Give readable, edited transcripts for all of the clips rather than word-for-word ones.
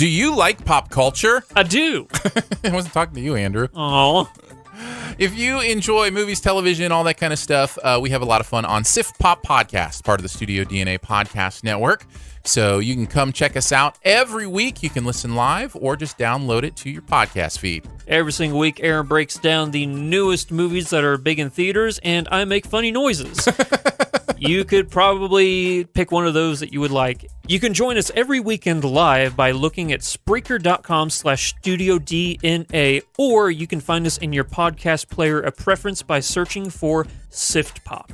Do you like pop culture? I do. I wasn't talking to you, Andrew. Aw. If you enjoy movies, television, all that kind of stuff, we have a lot of fun on Sith Pop Podcast, part of the Studio DNA Podcast Network. So you can come check us out every week. You can listen live or just download it to your podcast feed. Every single week, Aaron breaks down the newest movies that are big in theaters, and I make funny noises. You could probably pick one of those that you would like. You can join us every weekend live by looking at Spreaker.com/StudioDNA, or you can find us in your podcast player of preference by searching for Sift Pop.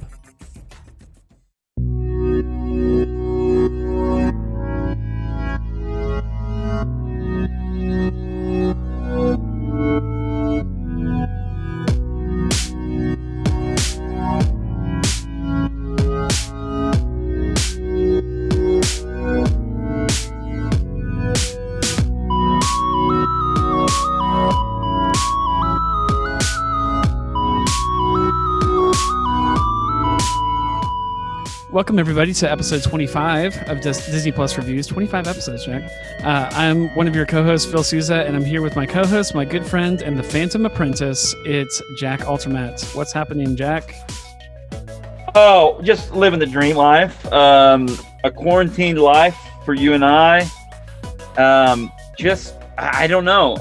Welcome, everybody, to episode 25 of Disney Plus Reviews. 25 episodes, Jack. I'm one of your co-hosts, Phil Souza, and I'm here with my co-host, my good friend, and the Phantom Apprentice. It's Jack Altermat. What's happening, Jack? Oh, just living the dream life. A quarantined life for you and I. I don't know.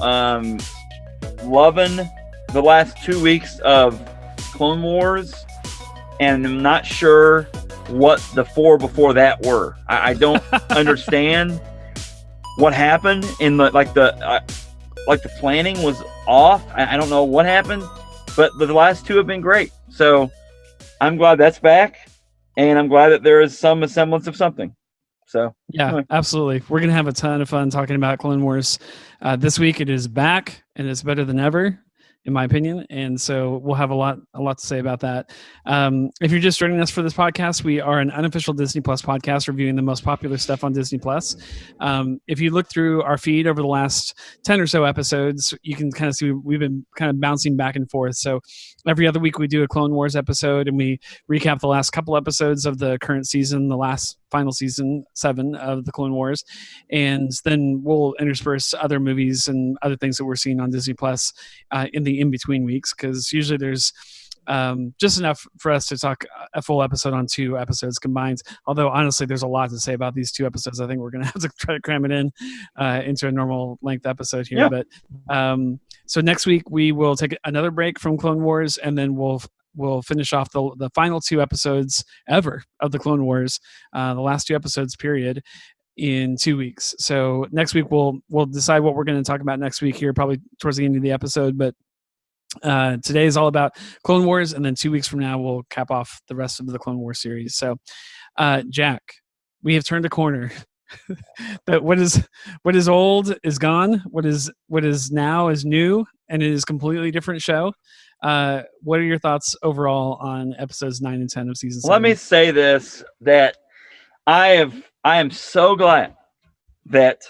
Loving the last 2 weeks of Clone Wars, and I'm not sure what the 4 before that were. I don't understand what happened in the planning was off. I don't know what happened, but the last 2 have been great. So I'm glad that's back, and I'm glad that there is some semblance of something. So yeah, anyway. Absolutely. We're going to have a ton of fun talking about Clone Wars. This week it is back, and it's better than ever, in my opinion. And so we'll have a lot to say about that. If you're just joining us for this podcast, we are an unofficial Disney Plus podcast reviewing the most popular stuff on Disney Plus. If you look through our feed over the last 10 or so episodes, you can kind of see we've been kind of bouncing back and forth. So every other week we do a Clone Wars episode, and we recap the last couple episodes of the current season, the last final season 7 of the Clone Wars. And then we'll intersperse other movies and other things that we're seeing on Disney Plus in the in-between weeks, because usually there's just enough for us to talk a full episode on 2 episodes combined. Although, honestly, there's a lot to say about these 2 episodes. I think we're going to have to try to cram it in into a normal length episode here. Yeah. But so next week we will take another break from Clone Wars, and then we'll finish off the final 2 episodes ever of the Clone Wars, the last 2 episodes period, in 2 weeks. So next week we'll decide what we're going to talk about next week here, probably towards the end of the episode. But today is all about Clone Wars, and then 2 weeks from now we'll cap off the rest of the Clone Wars series. So Jack, we have turned a corner. That what is old is gone. What is now is new, and it is a completely different show. What are your thoughts overall on episodes 9 and 10 of season 7? Let me say this, that I am so glad that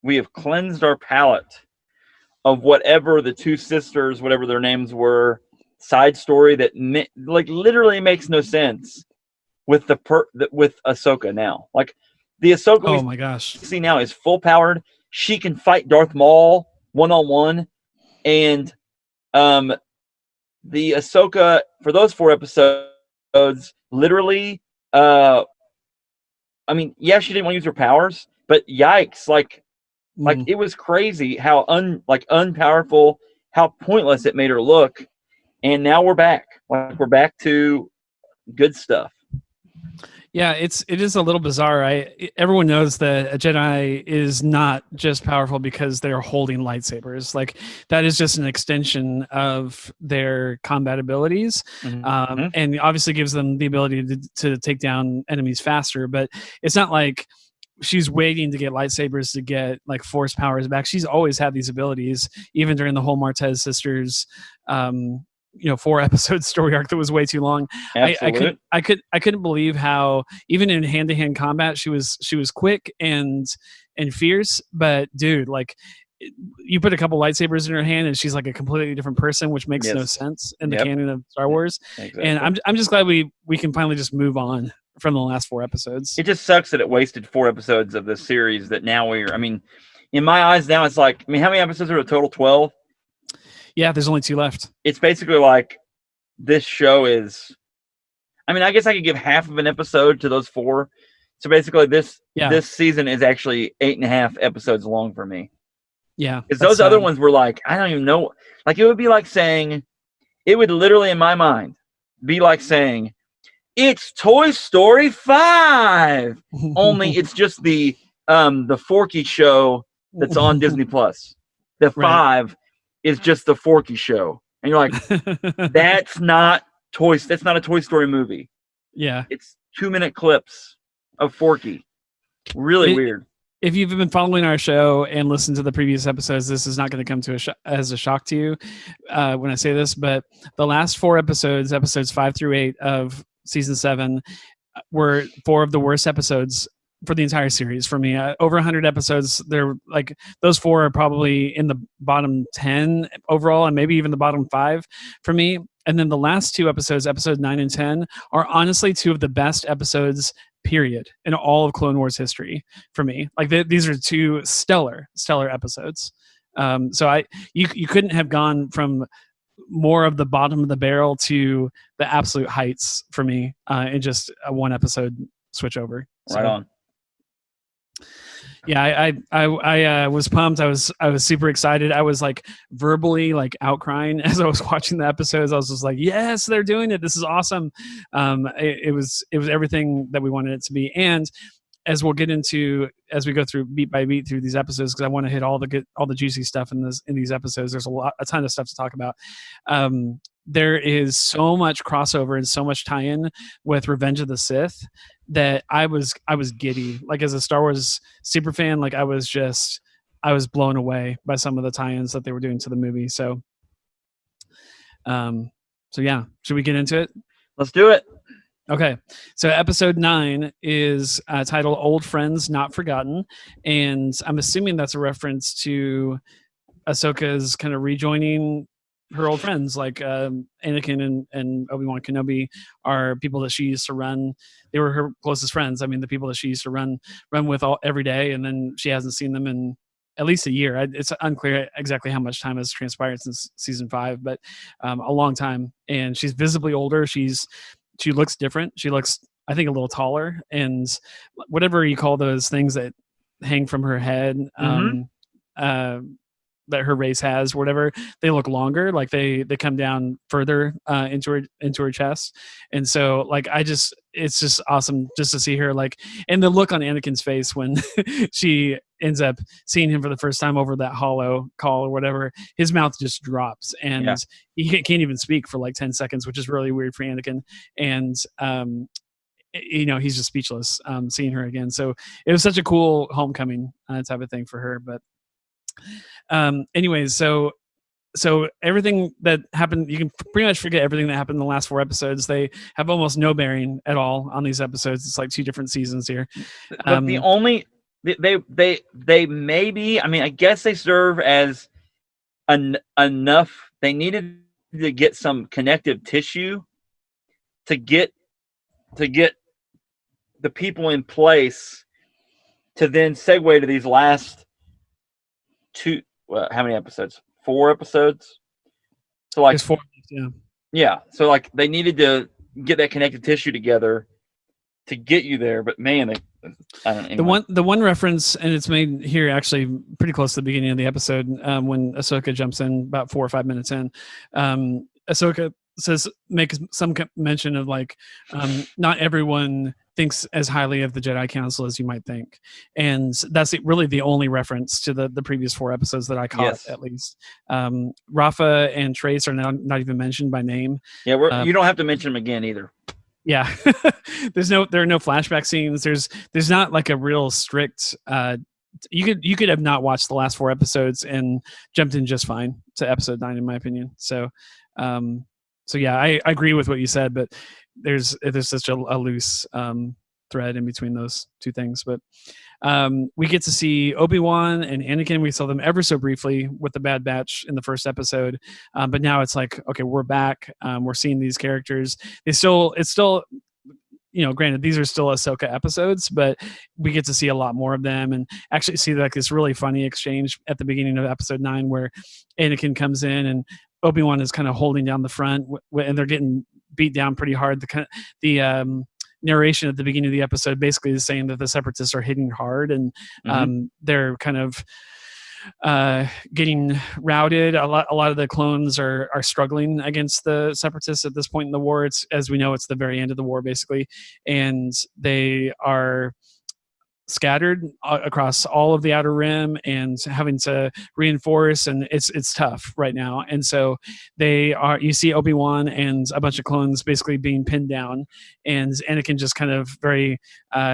we have cleansed our palate of whatever the 2 sisters, whatever their names were, side story that literally makes no sense with with Ahsoka now. Like the Ahsoka oh my gosh, see now is full powered. She can fight Darth Maul one-on-one, and the Ahsoka for those 4 episodes literally yeah, she didn't want to use her powers, but yikes, like it was crazy how unpowerful, how pointless it made her look. And now we're back. Like we're back to good stuff. Yeah, it is a little bizarre. Everyone knows that a Jedi is not just powerful because they're holding lightsabers. Like that is just an extension of their combat abilities, and obviously gives them the ability to take down enemies faster. But it's not like she's waiting to get lightsabers to get like force powers back. She's always had these abilities, even during the whole Martez sisters 4 episode story arc that was way too long. I couldn't believe how even in hand-to-hand combat she was quick and fierce. But dude, like you put a couple lightsabers in her hand and she's like a completely different person, which makes no sense in the canon of Star Wars. Exactly. And I'm just glad we can finally just move on from the last 4 episodes. It just sucks that it wasted 4 episodes of the series that now in my eyes now, it's like, I mean, how many episodes are a total? 12? Yeah, there's only 2 left. It's basically like this show is, I mean, I guess I could give half of an episode to those 4. So basically this season is actually 8.5 episodes long for me. Yeah. Because those other ones were like, I don't even know. Like, it would be like saying, it would literally, in my mind, be like saying, it's Toy Story 5. Only it's just the Forky show that's on Disney Plus. The 5 is just the Forky show. And you're like, that's not a Toy Story movie. Yeah. It's 2-minute clips of Forky. Really weird. If you've been following our show and listened to the previous episodes, this is not going to come to as a shock to you when I say this, but the last 4 episodes 5 through 8 of season 7, were 4 of the worst episodes for the entire series for me. Over 100 episodes. They're like, those 4 are probably in the bottom 10 overall, and maybe even the bottom 5 for me. And then the last 2 episodes, episode 9 and 10, are honestly 2 of the best episodes, period, in all of Clone Wars history for me. Like, these are 2 stellar episodes. So you couldn't have gone from more of the bottom of the barrel to the absolute heights for me in just a 1 episode switch over. So, right on. Yeah, I was pumped. I was super excited. I was like verbally like outcrying as I was watching the episodes. I was just like, yes, they're doing it. This is awesome. It was everything that we wanted it to be. And as we'll get into as we go through beat by beat through these episodes, because I want to hit all the juicy stuff in these episodes. There's a ton of stuff to talk about. There is so much crossover and so much tie-in with Revenge of the Sith that I was giddy. Like, as a Star Wars super fan, like I was blown away by some of the tie-ins that they were doing to the movie. So yeah, should we get into it? Let's do it. Okay, so episode 9 is titled "Old Friends Not Forgotten," and I'm assuming that's a reference to Ahsoka's kind of rejoining her old friends, like Anakin and Obi-Wan Kenobi are people that she used to run. They were her closest friends. I mean, the people that she used to run with every day, and then she hasn't seen them in at least a year. It's unclear exactly how much time has transpired since season 5, but a long time. And she's visibly older. She looks different. She looks, I think, a little taller, and whatever you call those things that hang from her head, that her race has, whatever, they look longer. Like they come down further into her chest. And so like, it's just awesome just to see her, like, and the look on Anakin's face when she ends up seeing him for the first time over that holo call or whatever, his mouth just drops and he can't even speak for like 10 seconds, which is really weird for Anakin. And, he's just speechless seeing her again. So it was such a cool homecoming type of thing for her. But anyways, so everything that happened, you can pretty much forget everything that happened in the last 4 episodes. They have almost no bearing at all on these episodes. It's like 2 different seasons here. But the only they maybe, I mean, I guess they serve as enough. They needed to get some connective tissue to get the people in place to then segue to these last 2. How many episodes? 4 episodes. So like, it's 4. Yeah. So like, they needed to get that connective tissue together to get you there. But man, I don't know. Anyway. The one reference, and it's made here actually pretty close to the beginning of the episode, when Ahsoka jumps in about 4 or 5 minutes in. Ahsoka makes some mention of like, not everyone thinks as highly of the Jedi Council as you might think, and that's really the only reference to the previous 4 episodes that I caught. At least Rafa and Trace are now not even mentioned by name. Yeah, you don't have to mention them again either. Yeah, there are no flashback scenes. There's not like a real strict. You could have not watched the last 4 episodes and jumped in just fine to episode 9, in my opinion. So yeah, I agree with what you said, but there's such a loose thread in between those 2 things. But we get to see Obi-Wan and Anakin. We saw them ever so briefly with the Bad Batch in the first episode, but now it's like, okay, we're back. We're seeing these characters. It's still granted, these are still Ahsoka episodes, but we get to see a lot more of them, and actually see like this really funny exchange at the beginning of episode 9 where Anakin comes in and Obi-Wan is kind of holding down the front, and they're getting beat down pretty hard. The narration at the beginning of the episode basically is saying that the Separatists are hitting hard, and they're kind of getting routed. A lot of the clones are struggling against the Separatists at this point in the war. It's, as we know, it's the very end of the war basically, and they are scattered across all of the Outer Rim and having to reinforce, and it's tough right now. And so you see Obi-Wan and a bunch of clones basically being pinned down, and Anakin just kind of very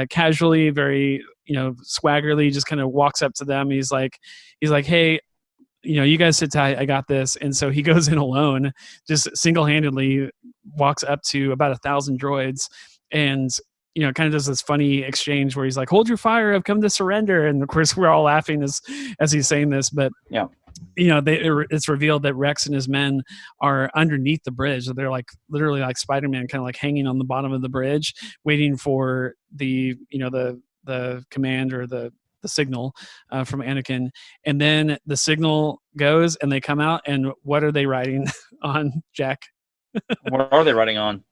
casually, very swaggerly just kind of walks up to them. He's like, hey, you guys sit tight, I got this. And so he goes in alone, just single-handedly walks up to about 1,000 droids, and kind of does this funny exchange where he's like, hold your fire, I've come to surrender. And of course we're all laughing as he's saying this, but yeah, it's revealed that Rex and his men are underneath the bridge. They're like literally like Spider-Man, kind of like hanging on the bottom of the bridge, waiting for the command or the signal from Anakin. And then the signal goes and they come out, and what are they riding on, Jack? What are they riding on?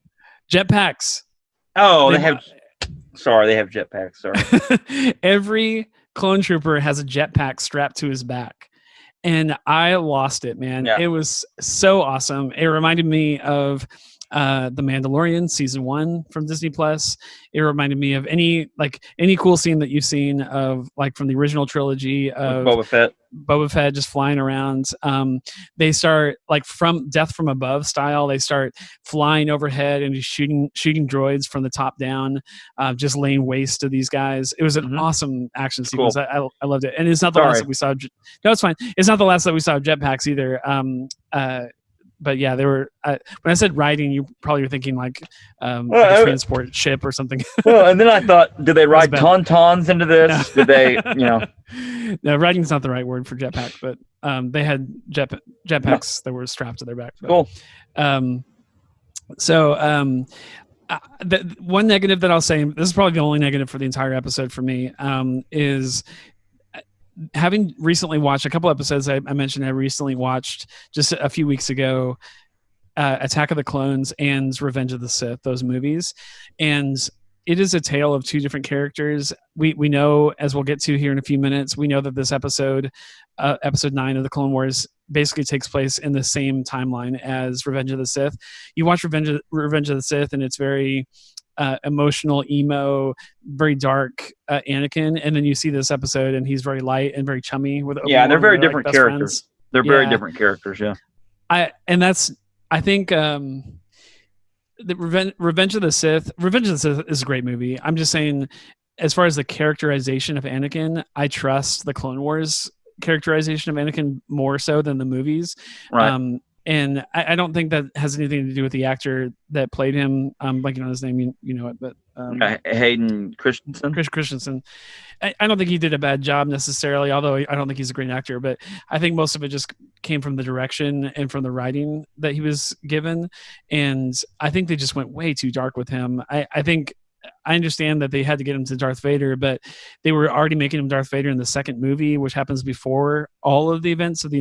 Jetpacks. Oh, they have jetpacks. Sorry. Every clone trooper has a jetpack strapped to his back, and I lost it, man. Yeah. It was so awesome. It reminded me of The Mandalorian season 1 from Disney Plus. It reminded me of any cool scene that you've seen of like from the original trilogy of Boba Fett just flying around. They start like from Death from Above style. They start flying overhead and just shooting droids from the top down, just laying waste to these guys. It was an awesome action sequence. Cool. I loved it. And it's not the last that we saw. No, it's fine. It's not the last that we saw of jetpacks either. But yeah, they were. When I said riding, you probably were thinking like a transport ship or something. Well, and then I thought, did they ride tauntauns into this? No. Did they, No, riding's not the right word for jetpack, but they had jetpacks that were strapped to their back. But, cool. The one negative that I'll say, this is probably the only negative for the entire episode for me, is having recently watched a couple episodes. I mentioned I recently watched just a few weeks ago Attack of the Clones and Revenge of the Sith, those movies, and it is a tale of two different characters. We know, as we'll get to here in a few minutes, we know that this episode 9 of the Clone Wars basically takes place in the same timeline as Revenge of the Sith. You watch Revenge of the Sith and it's very emotional, emo, very dark Anakin, and then you see this episode and he's very light and very chummy with Obi-Wan. Yeah, they're very different characters. They're very different characters. Yeah, I think the Revenge of the Sith is a great movie. I'm just saying, as far as the characterization of Anakin, I trust the Clone Wars characterization of Anakin more so than the movies. Right. And I don't think that has anything to do with the actor that played him. I'm blanking on his name, you know it, but Hayden Christensen. Chris Christensen. I don't think he did a bad job necessarily, although I don't think he's a great actor. But I think most of it just came from the direction and from the writing that he was given. And I think they just went way too dark with him. I understand that they had to get him to Darth Vader, but they were already making him Darth Vader in the second movie, which happens before all of the events of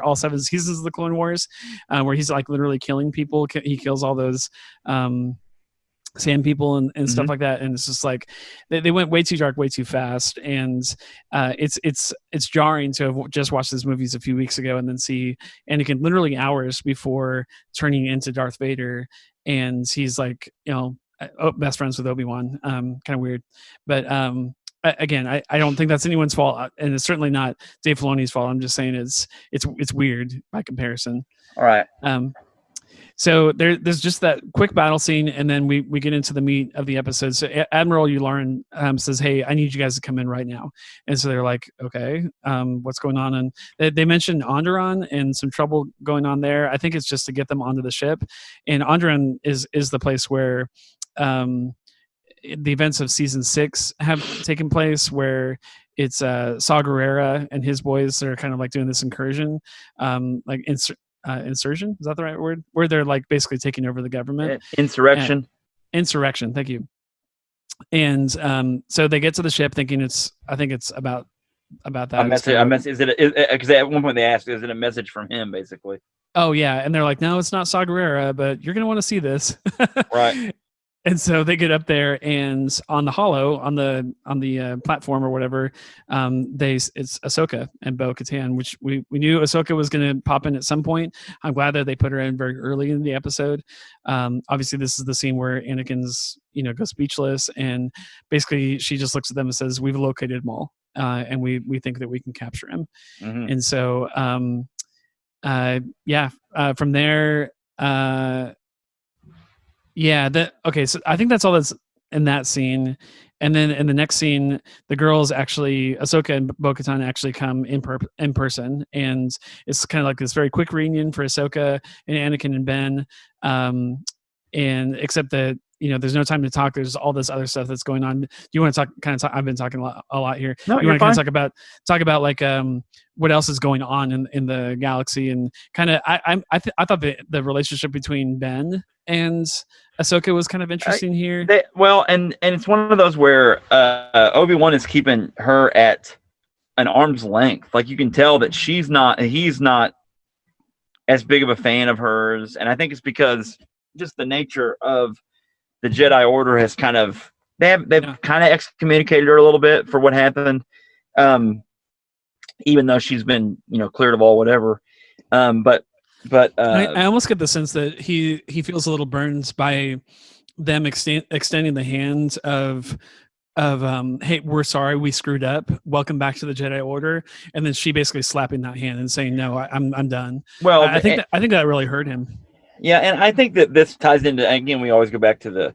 all 7 seasons of the Clone Wars, where he's like literally killing people. He kills all those sand people and stuff like that. And it's just like they went way too dark, way too fast. And it's jarring to have just watched these movies a few weeks ago and then see Anakin literally hours before turning into Darth Vader. And he's like, best friends with Obi-Wan. Kind of weird. But again, I don't think that's anyone's fault, and it's certainly not Dave Filoni's fault. I'm just saying it's weird by comparison. All right. So there's just that quick battle scene, and then we get into the meat of the episode. So Admiral Yularen says, "Hey, I need you guys to come in right now." And so they're like, "Okay, what's going on?" And they mentioned Onderon and some trouble going on there. I think it's just to get them onto the ship. And Onderon is the place where the events of season 6 have taken place, where it's Saw Gerrera and his boys are kind of like doing this incursion, insurgent, is that the right word, where they're like basically taking over the government. Insurrection. Insurrection, thank you. And so they get to the ship thinking I think it's about that. A message. Is it? Because at one point they asked, "Is it a message from him?" Basically. Oh yeah, and they're like, "No, it's not Saw Gerrera, but you're gonna want to see this." Right. And so they get up there, and on the holo, on the platform or whatever, it's Ahsoka and Bo-Katan, which we knew Ahsoka was going to pop in at some point. I'm glad that they put her in very early in the episode. Obviously, this is the scene where Anakin's goes speechless, and basically she just looks at them and says, "We've located Maul, and we think that we can capture him." Mm-hmm. And so, from there. So I think that's all that's in that scene. And then in the next scene, the girls actually, Ahsoka and Bo-Katan actually come in person. And it's kind of like this very quick reunion for Ahsoka and Anakin and Ben. And except that, there's no time to talk. There's all this other stuff that's going on. Do you want to talk, I've been talking a lot here. No, you want to kind of talk about like, what else is going on in the galaxy, and kind of, I thought the relationship between Ben and Ahsoka was kind of interesting here. And it's one of those where Obi-Wan is keeping her at an arm's length. Like you can tell that he's not as big of a fan of hers, and I think it's because just the nature of the Jedi Order has kind of they've kind of excommunicated her a little bit for what happened, even though she's been cleared of all whatever. But I almost get the sense that he feels a little burned by them extending the hand of hey, we're sorry, we screwed up, welcome back to the Jedi Order, and then she basically slapping that hand and saying, no, I'm done. Well, I think that really hurt him. Yeah, and I think that this ties into, again, we always go back to the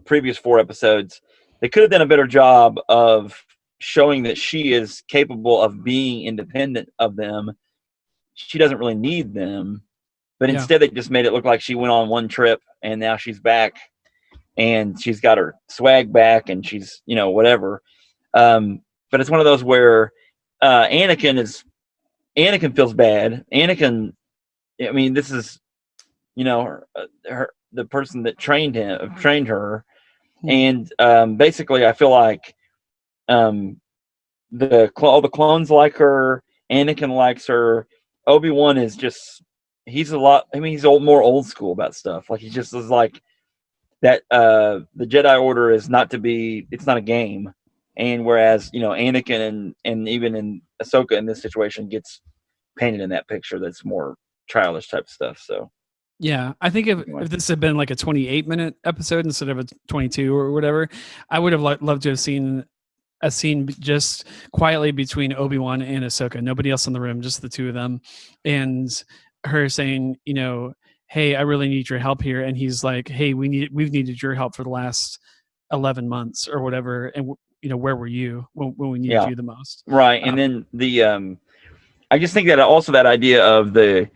previous 4 episodes. They could have done a better job of showing that she is capable of being independent of them. She doesn't really need them, but instead they just made it look like she went on one trip and now she's back and she's got her swag back and she's whatever. But it's one of those where Anakin feels bad. Anakin, I mean, this is the person that trained her, and basically I feel like all the clones like her. Anakin likes her. Obi-Wan is just, he's more old school about stuff. Like he just is like that. The Jedi Order is it's not a game. And whereas, Anakin and even in Ahsoka in this situation gets painted in that picture that's more childish type stuff. So yeah, I think if this had been like a 28-minute episode instead of a 22 or whatever, I would have loved to have seen a scene just quietly between Obi-Wan and Ahsoka, nobody else in the room, just the two of them, and her saying, hey, I really need your help here, and he's like, hey, we've needed your help for the last 11 months or whatever, and where were you when we needed you the most? Right, and then the I just think that also that idea of the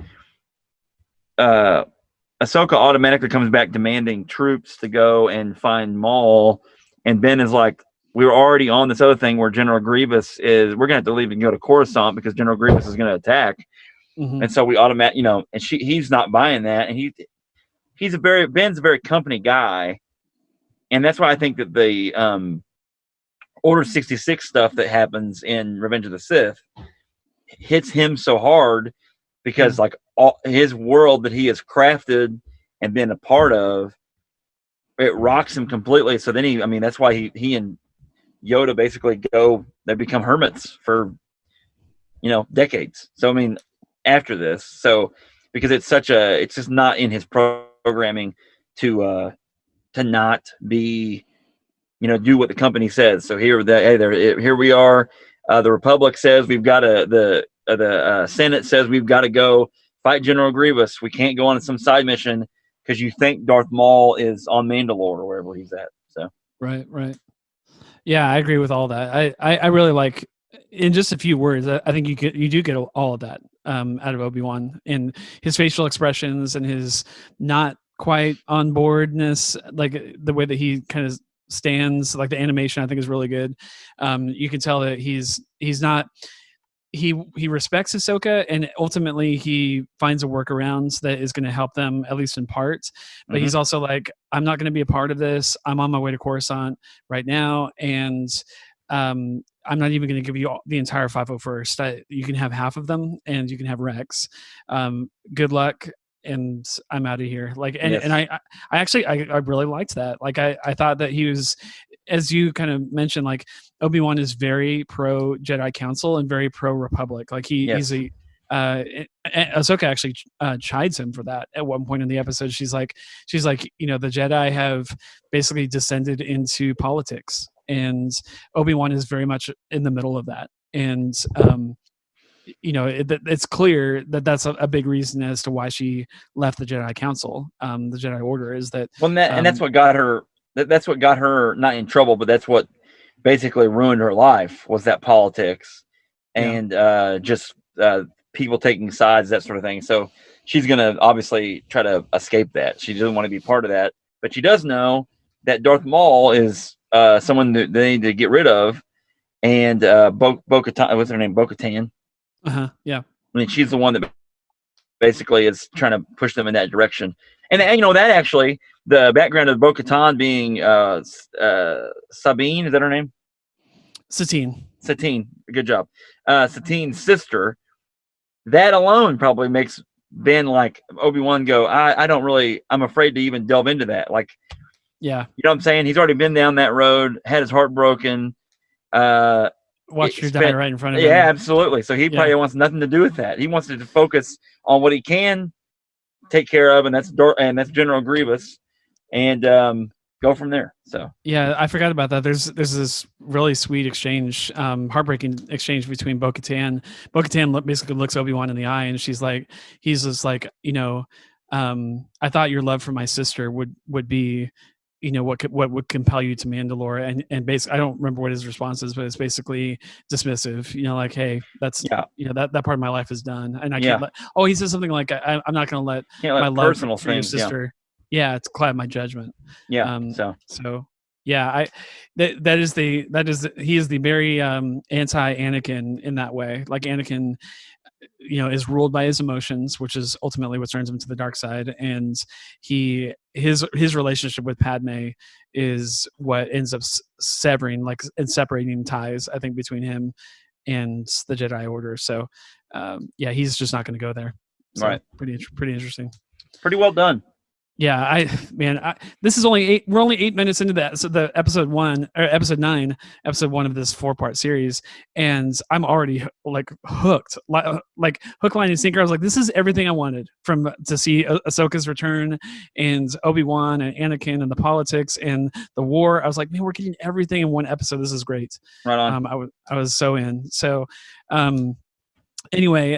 Ahsoka automatically comes back demanding troops to go and find Maul, and Ben is like, we were already on this other thing where General Grievous we're going to have to leave and go to Coruscant because General Grievous is going to attack. Mm-hmm. And so we and he's not buying that. And Ben's a very company guy. And that's why I think that the Order 66 stuff that happens in Revenge of the Sith hits him so hard because like all his world that he has crafted and been a part of, it rocks him completely. So then that's why he and Yoda basically they become hermits for decades. So after this, because it's just not in his programming to not be do what the company says. So here we are. The Republic says we've got the Senate says we've got to go fight General Grievous. We can't go on some side mission because you think Darth Maul is on Mandalore or wherever he's at. So right. Yeah, I agree with all that. I really like, in just a few words, I think you do get all of that out of Obi-Wan, and his facial expressions and his not quite on boardness, like the way that he kind of stands, like the animation I think is really good. You can tell that he's not he respects Ahsoka, and ultimately he finds a workaround that is going to help them, at least in part. But he's also like, I'm not going to be a part of this. I'm on my way to Coruscant right now, and I'm not even going to give you the entire 501st. You can have half of them, and you can have Rex. Good luck, and I'm out of here. Like, and I actually I really liked that. Like, I thought that he was, as you kind of mentioned, like Obi-Wan is very pro Jedi Council and very pro Republic. Like he's a Ahsoka actually chides him for that at one point in the episode. She's like, you know, the Jedi have basically descended into politics, and Obi-Wan is very much in the middle of that. And you know, it's clear that that's a big reason as to why she left the Jedi Council, the Jedi Order, is that. Well, and that's what got her. That's what got her not in trouble, but that's what basically ruined her life, was that politics and just people taking sides, that sort of thing. So she's going to obviously try to escape that. She doesn't want to be part of that, but she does know that Darth Maul is someone that they need to get rid of. And Bo-Katan, what's her name? Bo-Katan. Yeah. I mean, she's the one that basically is trying to push them in that direction. And you know, that actually, the background of Bo-Katan being Sabine, is that her name? Satine. Good job. Satine's sister. That alone probably makes Ben, like Obi-Wan, go, I'm afraid to even delve into that. Like, yeah, you know what I'm saying? He's already been down that road, had his heart broken. Watched her die right in front of him. Yeah, absolutely. So he probably wants nothing to do with that. He wants to focus on what he can take care of, and that's General Grievous, and go from there. So yeah, I forgot about that. There's this really sweet exchange, heartbreaking exchange between Bo-Katan. Bo-Katan basically looks Obi-Wan in the eye, and he's just like, you know, I thought your love for my sister would be, you know, what would compel you to Mandalore, and basically, I don't remember what his response is, but it's basically dismissive. You know, like, hey, that's you know, that part of my life is done, and I can't let. Oh, he says something like, I'm not going to let my love for your sister. Yeah, it's cloud my judgment. Yeah. So yeah, he is the very anti Anakin in that way. Like, Anakin, you know, is ruled by his emotions, which is ultimately what turns him to the dark side, and his relationship with Padme is what ends up separating ties, I think, between him and the Jedi Order. So yeah, he's just not going to go there. So, right. Pretty interesting. Pretty well done. Yeah, this is we're only 8 minutes into that. So the episode 9, episode 1 of this 4-part series, and I'm already like hooked, like hook, line, and sinker. I was like, this is everything I wanted to see Ahsoka's return, and Obi-Wan and Anakin and the politics and the war. I was like, man, we're getting everything in one episode. This is great. Right on. I was so in. So, anyway,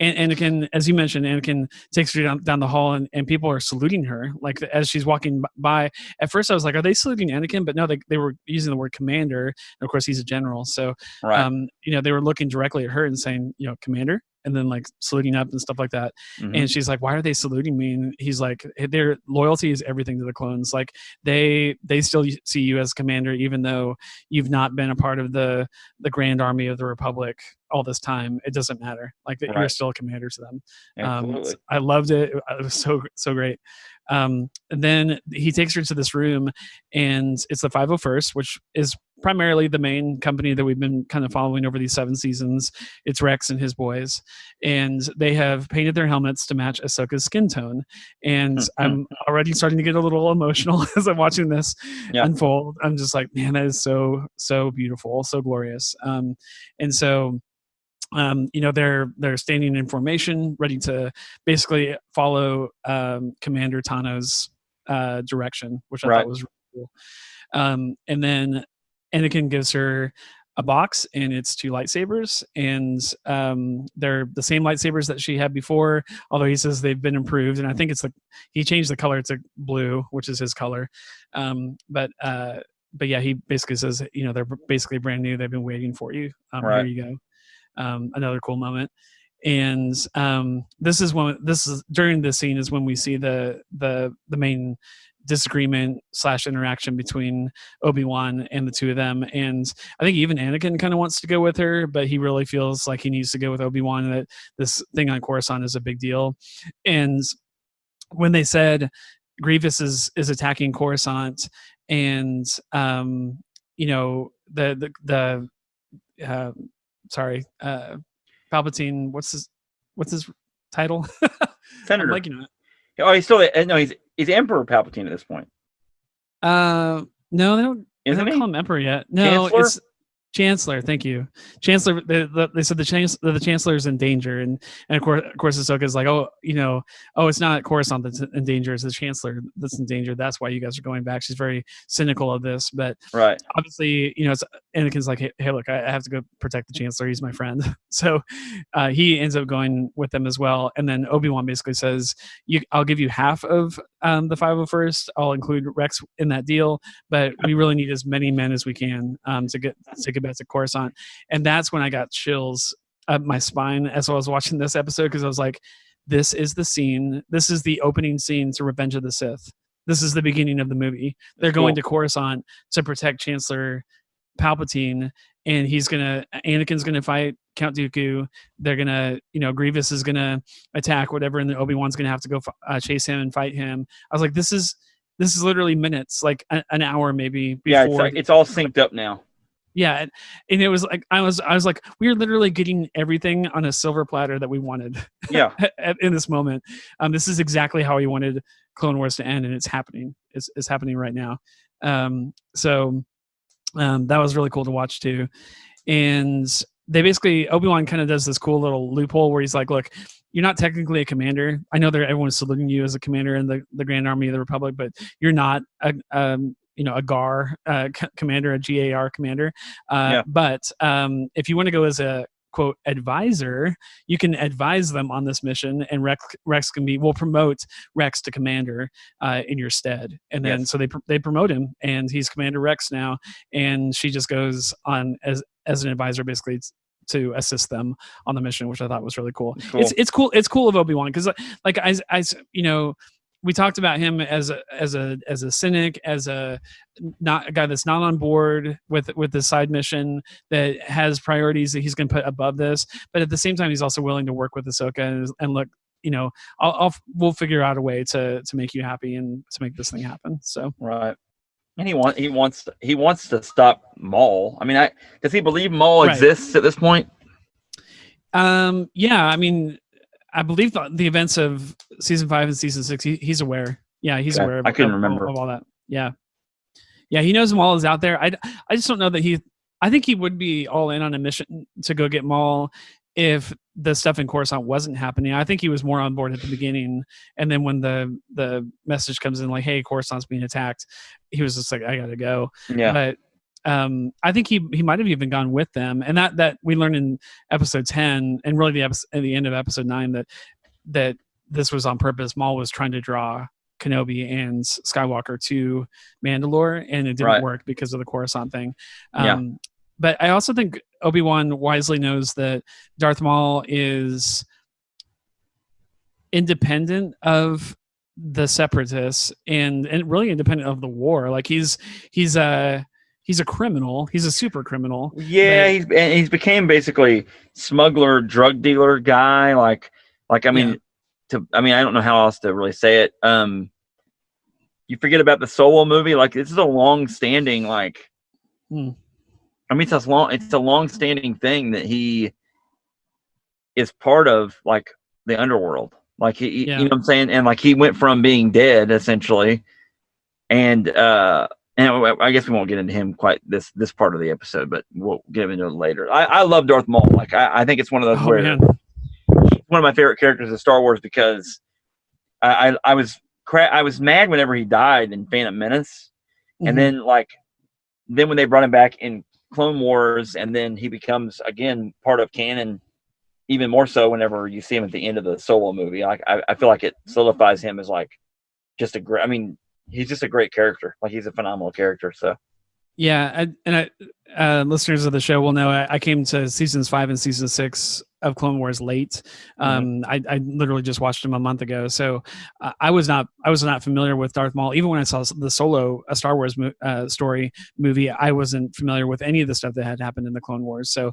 Anakin, as you mentioned, Anakin takes her down the hall, and people are saluting her, like, as she's walking by. At first I was like, are they saluting Anakin? But no, they were using the word commander, and of course he's a general, so right. You know, they were looking directly at her and saying, you know, commander, and then like saluting up and stuff like that. Mm-hmm. And she's like, why are they saluting me? And he's like, their loyalty is everything to the clones. Like, they still see you as commander, even though you've not been a part of the grand army of the Republic all this time. It doesn't matter. Like, right. You're still a commander to them. Absolutely. I loved it. It was so great. And then he takes her to this room, and it's the 501st, which is primarily the main company that we've been kind of following over these 7 seasons. It's Rex and his boys, and they have painted their helmets to match Ahsoka's skin tone. And I'm already starting to get a little emotional as I'm watching this unfold. I'm just like, man, that is so beautiful, so glorious. And so, you know, they're standing in formation, ready to basically follow Commander Tano's direction, which I thought was really cool. And then Anakin gives her a box, and it's 2 lightsabers, and they're the same lightsabers that she had before, although he says they've been improved, and I think he changed the color to blue, which is his color. But yeah, he basically says, you know, they're basically brand new. They've been waiting for you. Here you go. Another cool moment. And this is during this scene is when we see the main disagreement / interaction between Obi-Wan and the two of them. And I think even Anakin kind of wants to go with her, but he really feels like he needs to go with Obi-Wan, and that this thing on Coruscant is a big deal. And when they said Grievous is attacking Coruscant, and Palpatine, what's his title? Senator. I'm blanking on it. Oh, he's Emperor Palpatine at this point. No, they don't call him Emperor yet. No, Chancellor? it's Chancellor. Thank you, Chancellor. They said the Chancellor is in danger, and of course Ahsoka is like, it's not Coruscant that's in danger, it's the Chancellor that's in danger. That's why you guys are going back. She's very cynical of this, but right. Obviously, it's Anakin's like, hey, look, I have to go protect the Chancellor. He's my friend. So he ends up going with them as well. And then Obi-Wan basically says, I'll give you half of the 501st. I'll include Rex in that deal, but we really need as many men as we can to get back to Coruscant. And that's when I got chills up my spine as I was watching this episode, because I was like, this is the scene. This is the opening scene to Revenge of the Sith. This is the beginning of the movie. They're going to Coruscant to protect Chancellor Palpatine, and Anakin's gonna fight Count Dooku. They're gonna, Grievous is gonna attack whatever, and then Obi-Wan's gonna have to go chase him and fight him. I was like, this is literally minutes, like an hour maybe before. Yeah, it's all synced up now. Yeah, and it was like I was like, we are literally getting everything on a silver platter that we wanted. Yeah, in this moment, this is exactly how we wanted Clone Wars to end, and it's happening. It's happening right now. So that was really cool to watch too. And they basically, Obi-Wan kind of does this cool little loophole where he's like, look, you're not technically a commander. I know that everyone's saluting you as a commander in the Grand Army of the Republic, but you're not a GAR commander, a GAR commander. But if you want to go as a quote advisor, you can advise them on this mission, and Rex will promote Rex to commander in your stead. And then so they promote him, and he's Commander Rex now, and she just goes on as an advisor basically to assist them on the mission, which I thought was really cool. It's cool. It's cool of Obi-Wan, because like we talked about him as a cynic, as a guy that's not on board with the side mission, that has priorities that he's going to put above this. But at the same time, he's also willing to work with Ahsoka and look, we'll figure out a way to make you happy and to make this thing happen. So right. And he wants to stop Maul. I mean, does he believe Maul exists at this point? Yeah. I mean, I believe the events of season 5 and season 6, he's aware. Yeah, he's aware of, I couldn't remember of all that. Yeah. Yeah, he knows Maul is out there. I just don't know that I think he would be all in on a mission to go get Maul if the stuff in Coruscant wasn't happening. I think he was more on board at the beginning, and then when the message comes in like, hey, Coruscant's being attacked, he was just like, I gotta go. Yeah. But I think he might have even gone with them, and that we learned in episode 10 and really at the end of episode 9 that this was on purpose. Maul was trying to draw Kenobi and Skywalker to Mandalore, and it didn't work because of the Coruscant thing. But I also think Obi-Wan wisely knows that Darth Maul is independent of the Separatists and really independent of the war. Like he's a criminal. He's a super criminal. Yeah, he's became basically smuggler, drug dealer guy. I mean, I don't know how else to really say it. You forget about the Solo movie. Like, this is a long-standing it's a long-standing thing that he is part of, like, the underworld. Like, you know what I'm saying? And like, he went from being dead essentially, and I guess we won't get into him quite this part of the episode, but we'll get into it later. I love Darth Maul. Like, I think it's one of those one of my favorite characters of Star Wars, because I was mad whenever he died in Phantom Menace, and then when they brought him back in Clone Wars, and then he becomes again part of canon, even more so whenever you see him at the end of the Solo movie. Like, I feel like it solidifies him as like just a great. I mean, he's just a great character. Like, he's a phenomenal character. So Yeah, listeners of the show will know I came to seasons 5 and season 6 of Clone Wars late. I literally just watched them a month ago, so I was not familiar with Darth Maul. Even when I saw the Solo, a Star Wars story movie, I wasn't familiar with any of the stuff that had happened in the Clone Wars. So,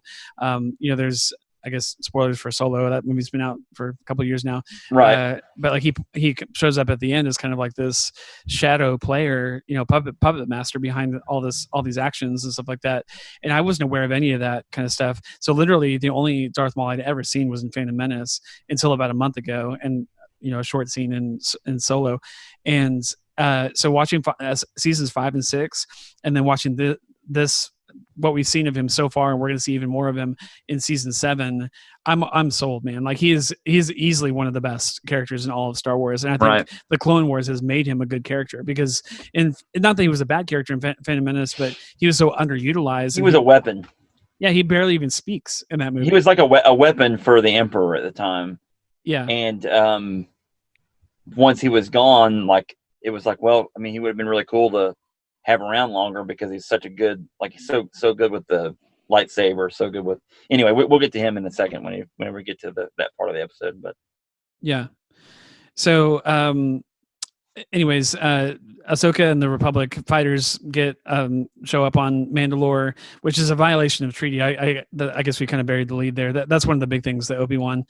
there's, I guess, spoilers for Solo. That movie's been out for a couple of years now, Right? But like he shows up at the end as kind of like this shadow player, puppet master behind all these actions and stuff like that. And I wasn't aware of any of that kind of stuff. So literally, the only Darth Maul I'd ever seen was in Phantom Menace until about a month ago, and a short scene in Solo, and so watching seasons 5 and 6, and then watching this. What we've seen of him so far, and we're going to see even more of him in season 7. I'm sold, man. Like he's easily one of the best characters in all of Star Wars, and I think the Clone Wars has made him a good character because, not that he was a bad character in Phantom Menace, but he was so underutilized. He was a weapon. Yeah, he barely even speaks in that movie. He was like a weapon for the Emperor at the time. Yeah, and once he was gone, like it was like, well, I mean, he would have been really cool to have around longer because he's such a good, like he's so good with the lightsaber, so good with. Anyway, we'll get to him in a second whenever we get to that part of the episode. But yeah, so anyways, Ahsoka and the Republic fighters show up on Mandalore, which is a violation of treaty. I guess we kind of buried the lead there. That's one of the big things that Obi-Wan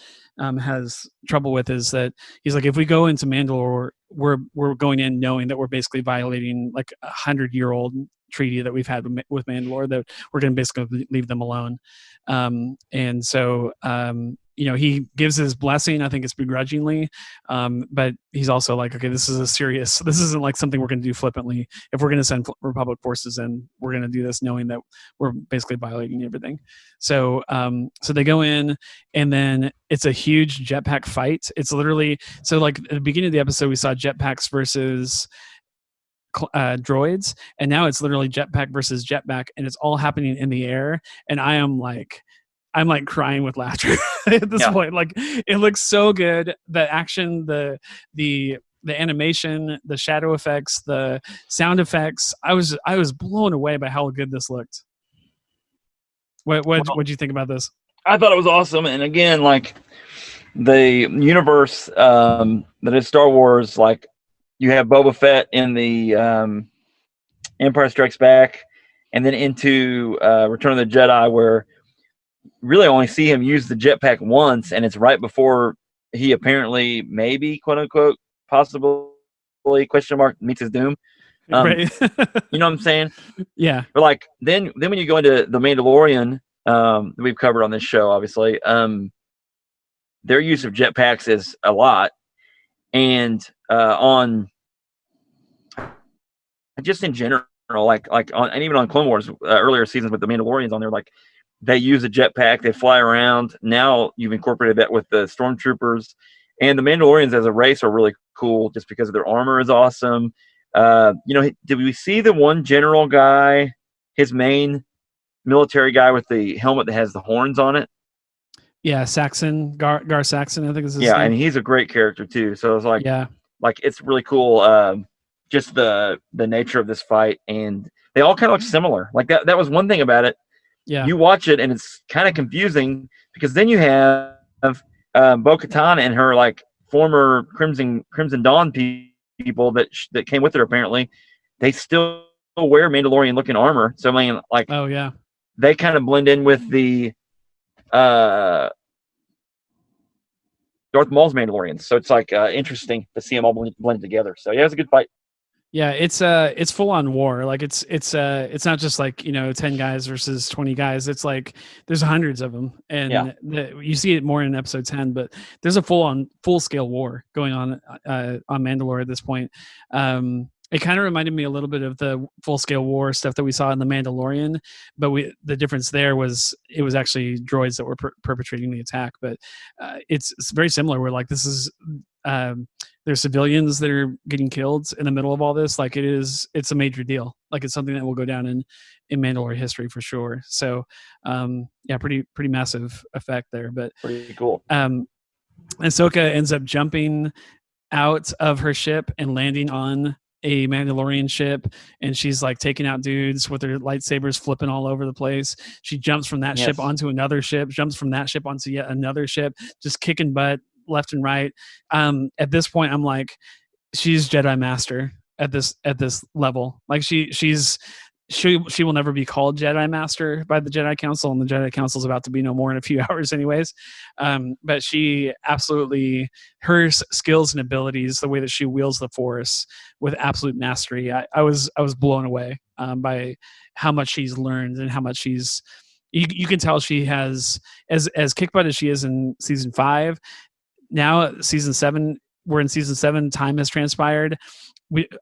has trouble with, is that he's like, if we go into Mandalore, we're going in knowing that we're basically violating like 100-year-old treaty that we've had with Mandalore, that we're going to basically leave them alone. And so he gives his blessing. I think it's begrudgingly, but he's also like, okay, this isn't like something we're going to do flippantly. If we're going to send Republic forces in, we're going to do this knowing that we're basically violating everything. So they go in, and then it's a huge jetpack fight. It's literally, so like at the beginning of the episode, we saw jetpacks versus droids, and now it's literally jetpack versus jetpack, and it's all happening in the air. And I'm like crying with laughter at this point. Like, it looks so good. The action, the animation, the shadow effects, the sound effects. I was blown away by how good this looked. What'd you think about this? I thought it was awesome. And again, like the universe that is Star Wars, like you have Boba Fett in the Empire Strikes Back, and then into Return of the Jedi, where really only see him use the jetpack once, and it's right before he apparently, maybe, quote unquote, possibly, question mark, meets his doom. Right. You know what I'm saying? Yeah. But like then when you go into the Mandalorian, that we've covered on this show, obviously, their use of jetpacks is a lot, and on just in general, like on, and even on Clone Wars earlier seasons with the Mandalorians on there, like they use a jetpack, they fly around. Now you've incorporated that with the stormtroopers, and the Mandalorians as a race are really cool just because their armor is awesome. Did we see the one general guy, his main military guy with the helmet that has the horns on it? Yeah, Saxon, Gar Saxon, I think is his name. And he's a great character too. So it's like, yeah, like it's really cool. Just the nature of this fight, and they all kind of look similar. Like that was one thing about it. Yeah, you watch it and it's kind of confusing because then you have Bo-Katan and her like former Crimson Dawn people that came with her. Apparently, they still wear Mandalorian looking armor. So I mean, like, oh yeah, they kind of blend in with the Darth Maul's Mandalorians. So it's like interesting to see them all blended together. So yeah, it was a good fight. Yeah, it's full on war. Like it's not just like 10 guys versus 20 guys. It's like there's hundreds of them, and you see it more in episode 10. But there's a full scale war going on Mandalore at this point. It kind of reminded me a little bit of the full scale war stuff that we saw in the Mandalorian, but the difference there was it was actually droids that were perpetrating the attack. But it's very similar. Where like this is. There's civilians that are getting killed in the middle of all this. Like it's a major deal. Like it's something that will go down in Mandalore history for sure. So pretty massive effect there. But pretty cool. Ahsoka ends up jumping out of her ship and landing on a Mandalorian ship, and she's like taking out dudes with her lightsabers flipping all over the place. She jumps from that ship onto another ship, jumps from that ship onto yet another ship, just kicking butt left and right. At this point, I'm like, she's Jedi Master at this level. Like she will never be called Jedi Master by the Jedi Council, and the Jedi Council is about to be no more in a few hours anyways. But she absolutely, her skills and abilities, the way that she wields the Force with absolute mastery, I was blown away by how much she's learned and how much she's, you can tell she has, as kick butt as she is in season 5, now season 7, we're in season 7, time has transpired.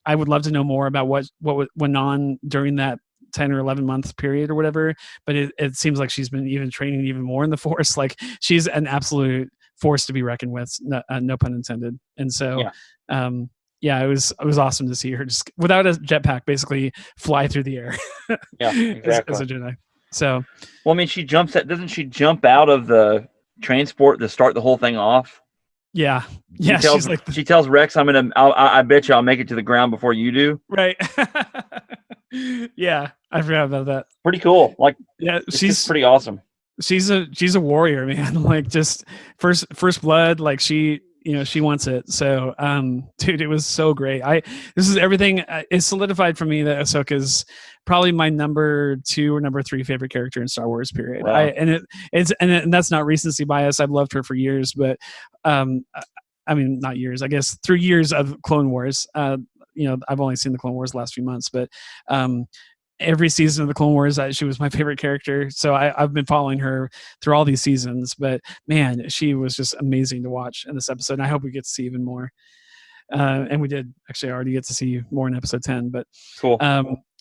I would love to know more about what went on during that 10 or 11 month period or whatever, but it seems like she's been even training even more in the Force. Like she's an absolute force to be reckoned with, no pun intended. And so it was awesome to see her just without a jetpack basically fly through the air. Yeah, exactly. as a Jedi. So well, I mean, doesn't she jump out of the transport to start the whole thing off? Yeah. She tells Rex, I bet you I'll make it to the ground before you do. Right. Yeah, I forgot about that. Pretty cool. Like, yeah, she's pretty awesome. She's a warrior, man. Like, just first blood. Like she wants it. So, dude, it was so great. This is everything. It's solidified for me that Ahsoka's probably my number 2 or number 3 favorite character in Star Wars. Period. Wow. And that's not recency bias. I've loved her for years, but I mean, not years. I guess through years of Clone Wars. I've only seen the Clone Wars the last few months, but every season of the Clone Wars, she was my favorite character. So I've been following her through all these seasons. But man, she was just amazing to watch in this episode. And I hope we get to see even more. And we did actually already get to see more in episode 10. But cool.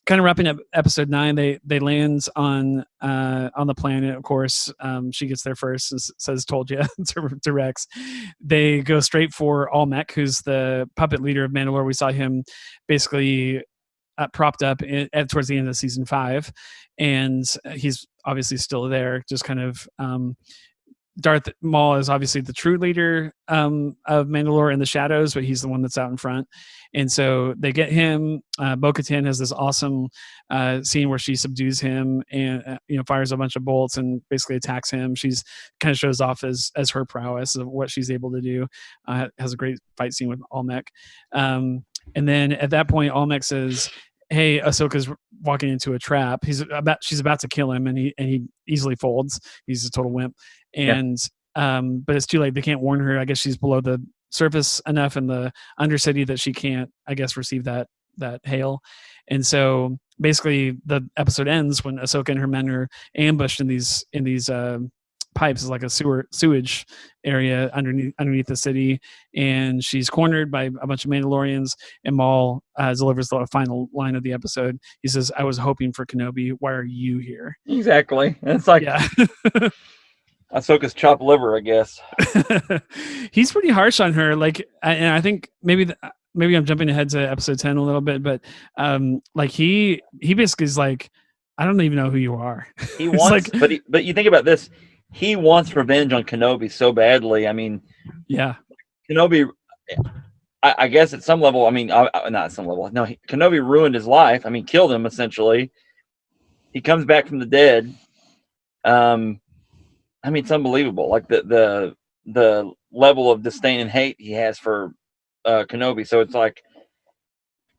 Kind of wrapping up episode 9, they land on the planet. Of course, she gets there first and says "told you" to Rex. They go straight for Almec, who's the puppet leader of Mandalore. We saw him basically propped up towards the end of season 5, and he's obviously still there. Just kind of Darth Maul is obviously the true leader of Mandalore in the shadows, but he's the one that's out in front. And so they get him. Bo-Katan has this awesome scene where she subdues him and fires a bunch of bolts and basically attacks him. She's kind of shows off as her prowess of what she's able to do. Has a great fight scene with Almec. And then at that point, Almec says, "Hey, Ahsoka's walking into a trap. She's about to kill him," and he easily folds. He's a total wimp. And but it's too late. They can't warn her. I guess she's below the surface enough in the Undercity that she can't, I guess, receive that hail. And so basically the episode ends when Ahsoka and her men are ambushed in these pipes. Is like a sewage area underneath the city, and she's cornered by a bunch of Mandalorians, and Maul delivers the final line of the episode. He says, "I was hoping for Kenobi. Why are you here?" Exactly. And it's like, yeah. Ahsoka's chopped liver, I guess. He's pretty harsh on her. Like, and I think maybe I'm jumping ahead to episode 10 a little bit, but like he basically is like, "I don't even know who you are." He wants, but you think about this. He wants revenge on Kenobi so badly. I mean, yeah, Kenobi. I guess at some level. I mean, not at some level. No, Kenobi ruined his life. I mean, killed him essentially. He comes back from the dead. I mean, it's unbelievable. Like the level of disdain and hate he has for Kenobi. So it's like,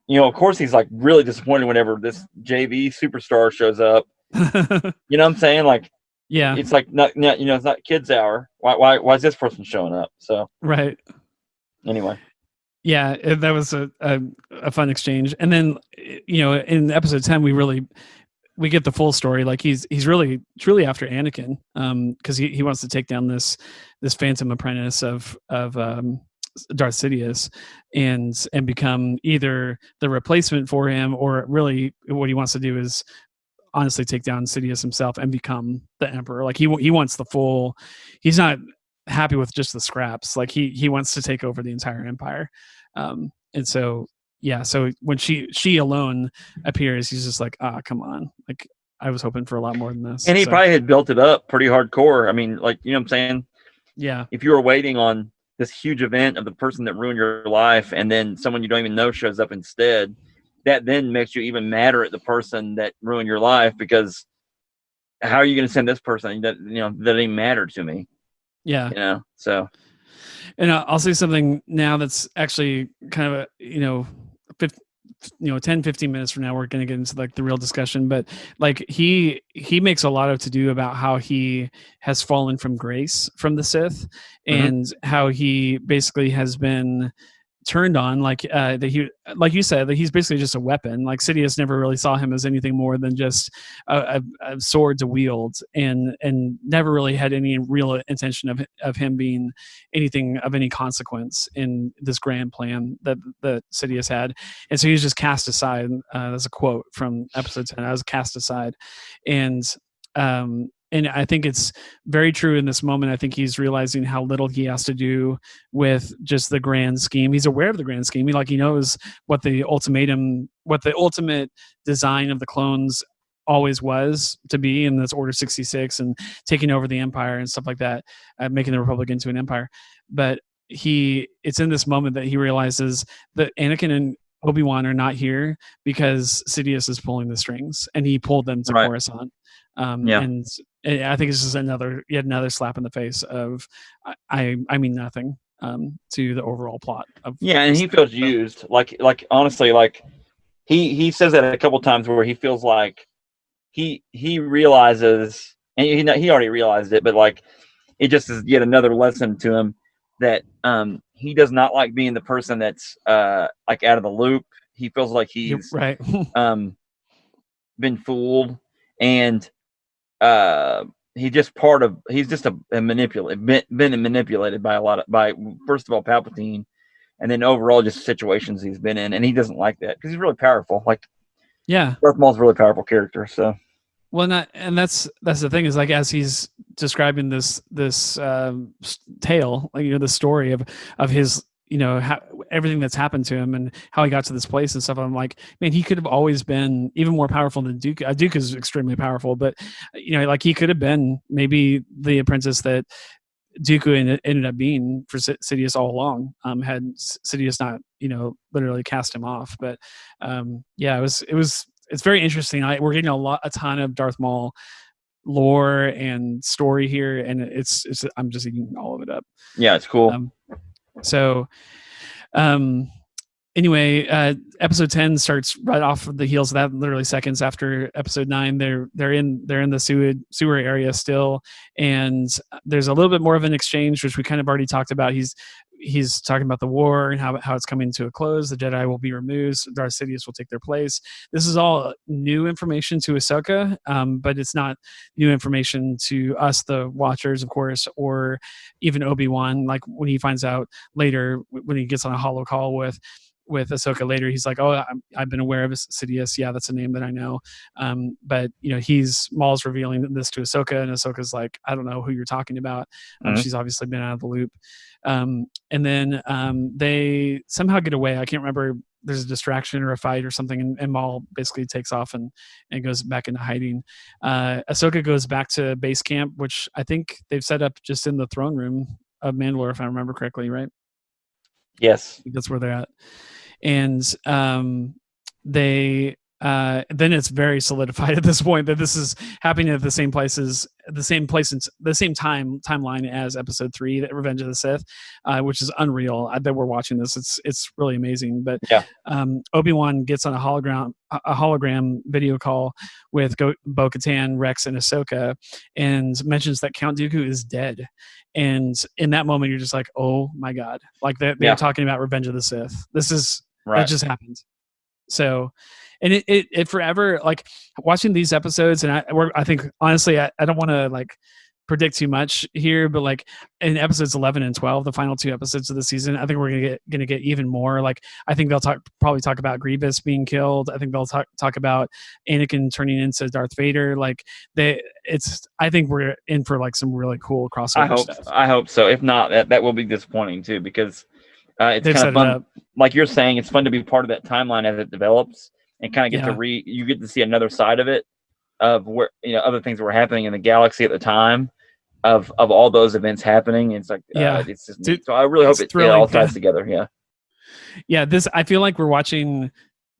of course he's like really disappointed whenever this JV superstar shows up. You know what I'm saying? Like, yeah, it's like not it's not kids hour. Why is this person showing up? So right. Anyway. Yeah, that was a fun exchange. And then in episode 10 we get the full story. Like he's really truly after Anakin, because he wants to take down this Phantom Apprentice of Darth Sidious and become either the replacement for him, or really what he wants to do is honestly take down Sidious himself and become the Emperor. Like he wants the full. He's not happy with just the scraps. Like he wants to take over the entire empire. And so. Yeah, so when she alone appears, he's just like, come on. Like, I was hoping for a lot more than this. And he probably had built it up pretty hardcore. I mean, like, you know what I'm saying? Yeah. If you were waiting on this huge event of the person that ruined your life, and then someone you don't even know shows up instead, that then makes you even madder at the person that ruined your life, because how are you going to send this person that that didn't even matter to me? Yeah. So. And I'll say something now that's actually kind of a 10, 15 minutes from now, we're going to get into like the real discussion, but like he makes a lot of to do about how he has fallen from grace from the Sith, and how he basically has been turned on, like you said, that he's basically just a weapon. Like Sidious never really saw him as anything more than just a sword to wield, and never really had any real intention of him being anything of any consequence in this grand plan that Sidious had. And so he was just cast aside. That's a quote from episode 10. I was cast aside, and I think it's very true in this moment. I think he's realizing how little he has to do with just the grand scheme. He's aware of the grand scheme. He knows what the ultimate design of the clones always was to be, and that's Order 66 and taking over the Empire and stuff like that, making the Republic into an empire. But it's in this moment that he realizes that Anakin and Obi-Wan are not here because Sidious is pulling the strings, and he pulled them to Coruscant. And I think it's just yet another slap in the face of I mean nothing to the overall plot of and he feels used. Like honestly, like he says that a couple times where he feels like he realizes, and he already realized it, but like it just is yet another lesson to him that he does not like being the person that's like out of the loop. He feels like he's been fooled, and he's just been manipulated by first of all Palpatine, and then overall just situations he's been in, and he doesn't like that because he's really powerful. Like, Darth Maul's a really powerful character. So, well, and that's the thing, is like as he's describing this tale, like the story of his how everything that's happened to him and how he got to this place and stuff. I'm like, man, he could have always been even more powerful than Dooku. Dooku is extremely powerful, but like he could have been maybe the apprentice that Dooku ended up being for Sidious all along, had Sidious not literally cast him off. But it's very interesting. We're getting a ton of Darth Maul lore and story here, and it's I'm just eating all of it up. Yeah, it's cool. Anyway, episode 10 starts right off of the heels of that, literally seconds after episode 9. They're in the sewer area still, and there's a little bit more of an exchange, which we kind of already talked about. He's talking about the war and how it's coming to a close. The Jedi will be removed. Darth Sidious will take their place. This is all new information to Ahsoka, but it's not new information to us, the watchers, of course, or even Obi-Wan. Like when he finds out later, when he gets on a holo call with Ahsoka later, he's like, "Oh, I've been aware of Sidious. Yeah, that's a name that I know." But Maul's revealing this to Ahsoka, and Ahsoka's like, "I don't know who you're talking about." She's obviously been out of the loop. And then they somehow get away. I can't remember. There's a distraction or a fight or something, and Maul basically takes off and goes back into hiding. Ahsoka goes back to base camp, which I think they've set up just in the throne room of Mandalore, if I remember correctly, right? Yes, that's where they're at. And they then it's very solidified at this point that this is happening at the same place and the same timeline as episode 3, that Revenge of the Sith, which is unreal that we're watching this. It's really amazing. But Obi-Wan gets on a hologram video call with Bo-Katan, Rex, and Ahsoka, and mentions that Count Dooku is dead. And in that moment, you're just like, oh my God, like they're talking about Revenge of the Sith. That just happened. So, and it forever, like watching these episodes, and I think honestly, I don't want to like predict too much here, but like in episodes 11 and 12, the final 2 episodes of the season, I think we're gonna get even more. Like I think they'll probably talk about Grievous being killed. I think they'll talk about Anakin turning into Darth Vader. Like I think we're in for like some really cool crossover stuff. I hope so. If not, that will be disappointing too, because it's kind of fun. Like you're saying, it's fun to be part of that timeline as it develops, and kind of get to see another side of it, of where other things that were happening in the galaxy at the time. of all those events happening. It's like, it's just neat. So I really hope it all ties together. Yeah. Yeah. I feel like we're watching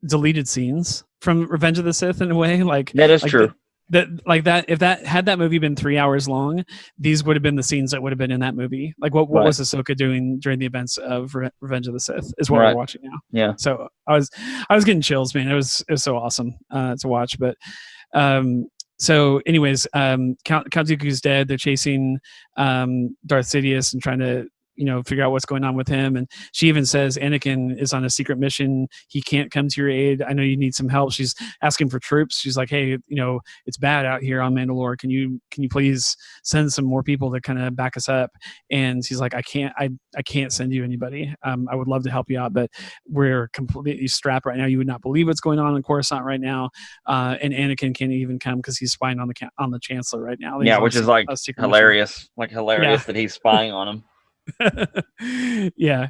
deleted scenes from Revenge of the Sith in a way. Like that is true. If that movie been 3 hours long, these would have been the scenes that would have been in that movie. Like what was Ahsoka doing during the events of Revenge of the Sith is what we're watching now. Yeah. So I was getting chills, man. It was so awesome to watch. But so anyways, Count Dooku's dead. They're chasing Darth Sidious and trying to figure out what's going on with him. And she even says Anakin is on a secret mission. He can't come to your aid. I know you need some help. She's asking for troops. She's like, hey, it's bad out here on Mandalore. Can you please send some more people to kind of back us up? And she's like, I can't send you anybody. I would love to help you out, but we're completely strapped right now. You would not believe what's going on in Coruscant right now. And Anakin can't even come because he's spying on the Chancellor right now. Yeah, which is like hilarious. Like hilarious that he's spying on him. Yeah.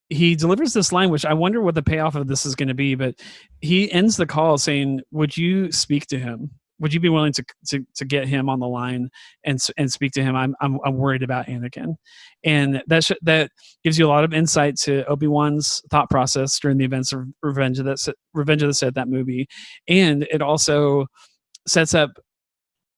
He delivers this line, which I wonder what the payoff of this is going to be, but he ends the call saying, would you speak to him? Would you be willing to get him on the line and speak to him? I'm worried about Anakin. And that gives you a lot of insight to Obi-Wan's thought process during the events of Revenge of the Sith, that movie. And it also sets up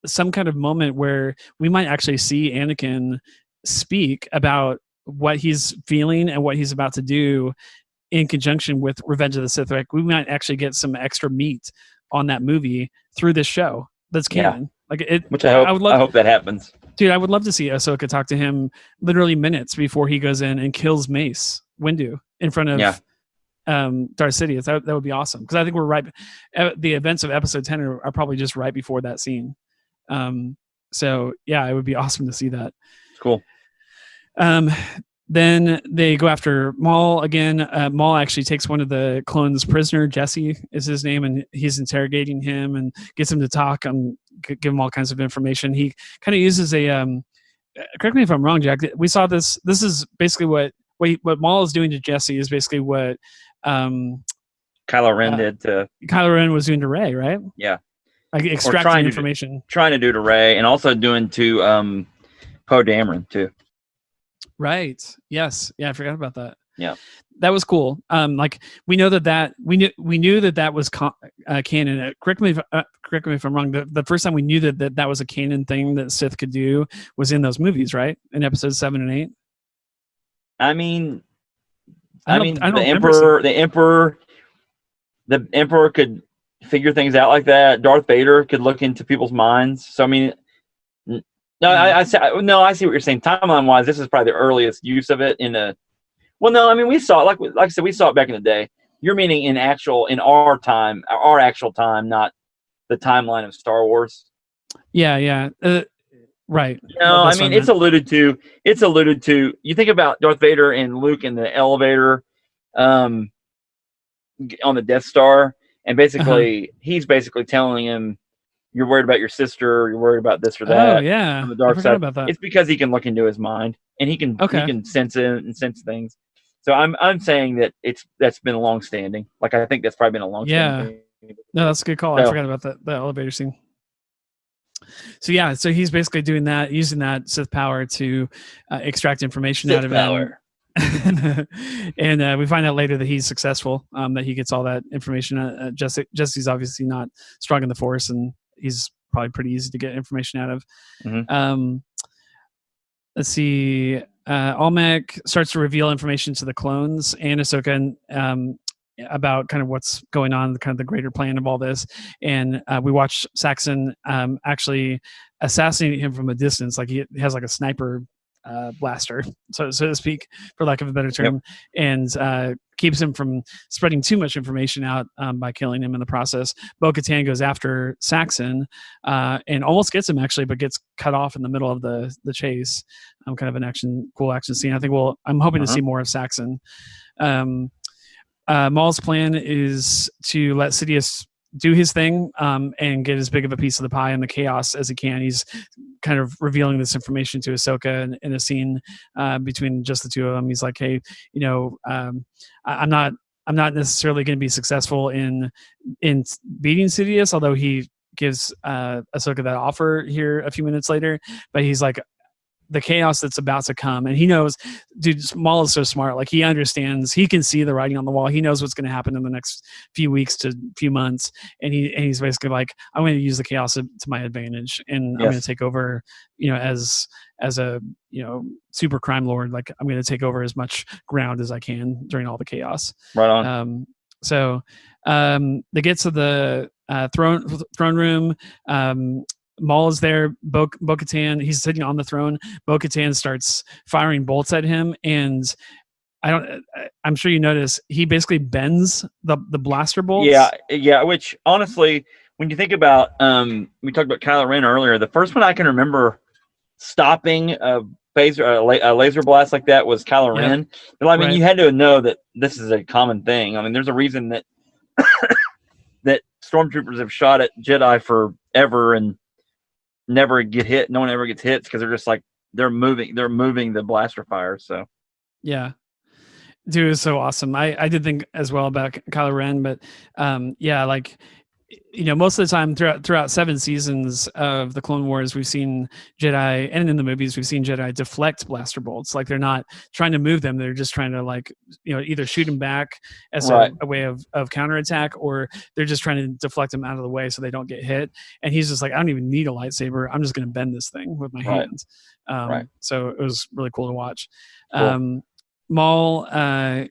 some kind of moment where we might actually see Anakin speak about what he's feeling and what he's about to do in conjunction with Revenge of the Sith. Like we might actually get some extra meat on that movie through this show that's canon. Which I hope that happens. Dude, I would love to see Ahsoka talk to him literally minutes before he goes in and kills Mace Windu in front of Darth Sidious. That would be awesome. Because I think we're right. The events of episode 10 are probably just right before that scene. So yeah, it would be awesome to see that. Cool. Then they go after Maul again. Maul actually takes one of the clones prisoner. Jesse is his name, and he's interrogating him and gets him to talk and give him all kinds of information. He kind of uses a correct me if I'm wrong, Jack. We saw this. This is basically what Maul is doing to Jesse is basically what Kylo Ren did to Kylo Ren was doing to Rey, right? Yeah. Like extracting information. Trying to do to Rey, and also doing to Poe Dameron too. Right. Yes. Yeah, I forgot about that. Yeah. That was cool. Like we know that we knew that was canon. Correct me if I'm wrong. The first time we knew that was a canon thing that Sith could do was in those movies, right? In episodes 7 and 8. I mean, the Emperor could figure things out like that. Darth Vader could look into people's minds. So I mean, I see what you're saying. Timeline wise, this is probably the earliest use of it we saw it, like I said, we saw it back in the day. You're meaning in our actual time, not the timeline of Star Wars. Yeah. Right. No, I mean it's alluded to. You think about Darth Vader and Luke in the elevator, on the Death Star. And basically, he's basically telling him, "You're worried about your sister. You're worried about this or that." Oh yeah, on the dark side. About that. It's because he can look into his mind and he can sense it and sense things. So I'm saying that that's been long standing. Like I think that's probably been a long standing. Yeah. No, that's a good call. I forgot about the elevator scene. So yeah, so he's basically doing that, using that Sith power to extract information out of him. And we find out later that he's successful, that he gets all that information. Jesse's obviously not strong in the Force, and he's probably pretty easy to get information out of. Mm-hmm. Let's see. Almec starts to reveal information to the clones and Ahsoka about kind of what's going on, kind of the greater plan of all this. And we watch Saxon actually assassinate him from a distance, like he has like a sniper blaster, so to speak, for lack of a better term, and keeps him from spreading too much information out by killing him in the process. Bo-Katan goes after Saxon and almost gets him actually, but gets cut off in the middle of the chase. Kind of an cool action scene. I think I'm hoping to see more of Saxon. Maul's plan is to let Sidious do his thing and get as big of a piece of the pie in the chaos as he can. He's kind of revealing this information to Ahsoka in a scene between just the two of them. He's like, hey, I'm not necessarily going to be successful in beating Sidious, although he gives Ahsoka that offer here a few minutes later, but he's like, the chaos that's about to come, and he knows, dude, Maul is so smart. Like, he understands, he can see the writing on the wall. He knows what's going to happen in the next few weeks to few months, and he's basically like, I'm going to use the chaos to my advantage, and I'm going to take over, as a super crime lord. Like, I'm going to take over as much ground as I can during all the chaos. Right on. So they get to the throne room. Maul is there. Bo-Katan, he's sitting on the throne. Bo-Katan starts firing bolts at him, and I'm sure you notice he basically bends the blaster bolts. Yeah. Which honestly, when you think about, we talked about Kylo Ren earlier. The first one I can remember stopping a laser blast like that was Kylo Ren. But I mean, you had to know that this is a common thing. I mean, there's a reason that that stormtroopers have shot at Jedi forever and never get hit. No one ever gets hit because they're just like they're moving the blaster fire. So yeah, dude, it's so awesome. I did think as well about Kylo Ren, but like, most of the time throughout 7 seasons of the Clone Wars, we've seen Jedi, and in the movies we've seen Jedi deflect blaster bolts. Like, they're not trying to move them; they're just trying to, like, either shoot them back as a way of counterattack, or they're just trying to deflect them out of the way so they don't get hit. And he's just like, I don't even need a lightsaber; I'm just going to bend this thing with my hands. So it was really cool to watch. Cool. Maul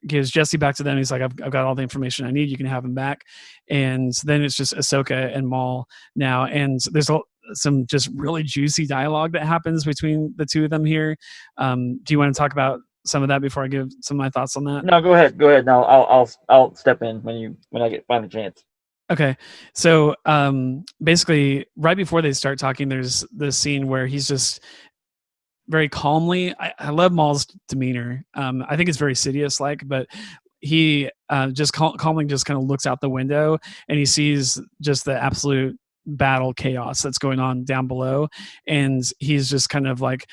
gives Jesse back to them. He's like, I've got all the information I need. You can have him back. And then it's just Ahsoka and Maul now. And there's some just really juicy dialogue that happens between the two of them here. Do you want to talk about some of that before I give some of my thoughts on that? No, go ahead. Now I'll step in when I find the chance. Okay. So basically right before they start talking, there's this scene where he's just very calmly. I love Maul's demeanor. I think it's very Sidious-like, but he just calmly just kind of looks out the window and he sees just the absolute battle chaos that's going on down below, and he's just kind of like,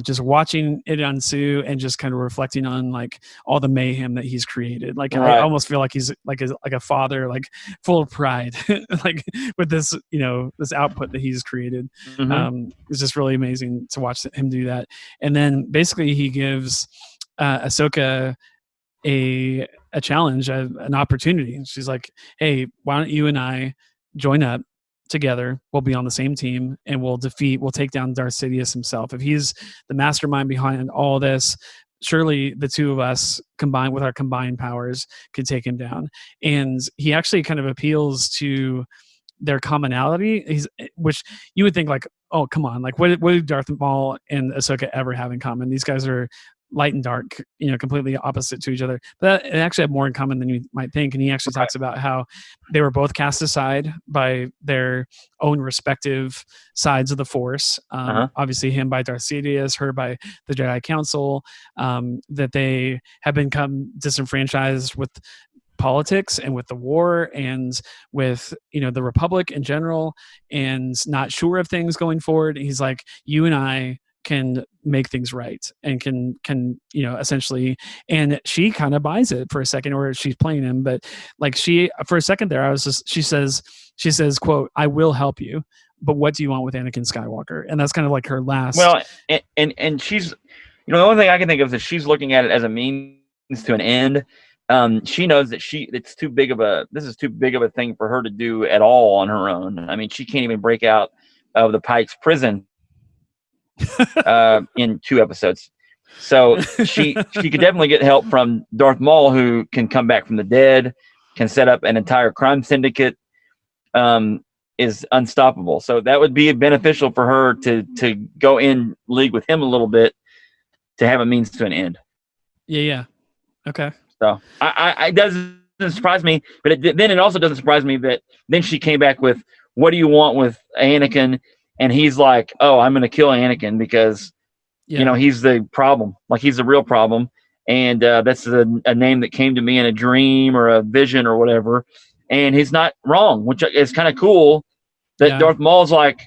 just watching it ensue and just kind of reflecting on like all the mayhem that he's created. Like, I almost feel like he's like a father, like full of pride, like with this, this output that he's created. It's just really amazing to watch him do that. And then basically he gives Ahsoka a challenge, an opportunity. She's like, hey, why don't you and I join up together? We'll be on the same team and we'll take down Darth Sidious himself. If he's the mastermind behind all this, surely the two of us combined with our combined powers could take him down. And he actually kind of appeals to their commonality, which you would think like, oh, come on, like what do Darth Maul and Ahsoka ever have in common? These guys are light and dark, completely opposite to each other, but they actually have more in common than you might think. And he actually talks about how they were both cast aside by their own respective sides of the Force. Obviously him by Darth Sidious, her by the Jedi Council, that they have become disenfranchised with politics and with the war and with the Republic in general, and not sure of things going forward. He's like, you and I can make things right and can essentially, and she kind of buys it for a second, or she's playing him, but like for a second there, she says quote, I will help you, but what do you want with Anakin Skywalker? And that's kind of like her last. Well, and she's, the only thing I can think of is that she's looking at it as a means to an end. She knows that this is too big of a thing for her to do at all on her own. I mean, she can't even break out of the Pike's prison in 2 episodes. So she could definitely get help from Darth Maul, who can come back from the dead, can set up an entire crime syndicate, is unstoppable. So that would be beneficial for her to go in league with him a little bit, to have a means to an end. Yeah. Okay. So it doesn't surprise me, but then it also doesn't surprise me that then she came back with, what do you want with Anakin? And he's like, oh, I'm going to kill Anakin because, he's the problem. Like, he's the real problem. And that's a name that came to me in a dream or a vision or whatever. And he's not wrong, which is kind of cool that Darth Maul's like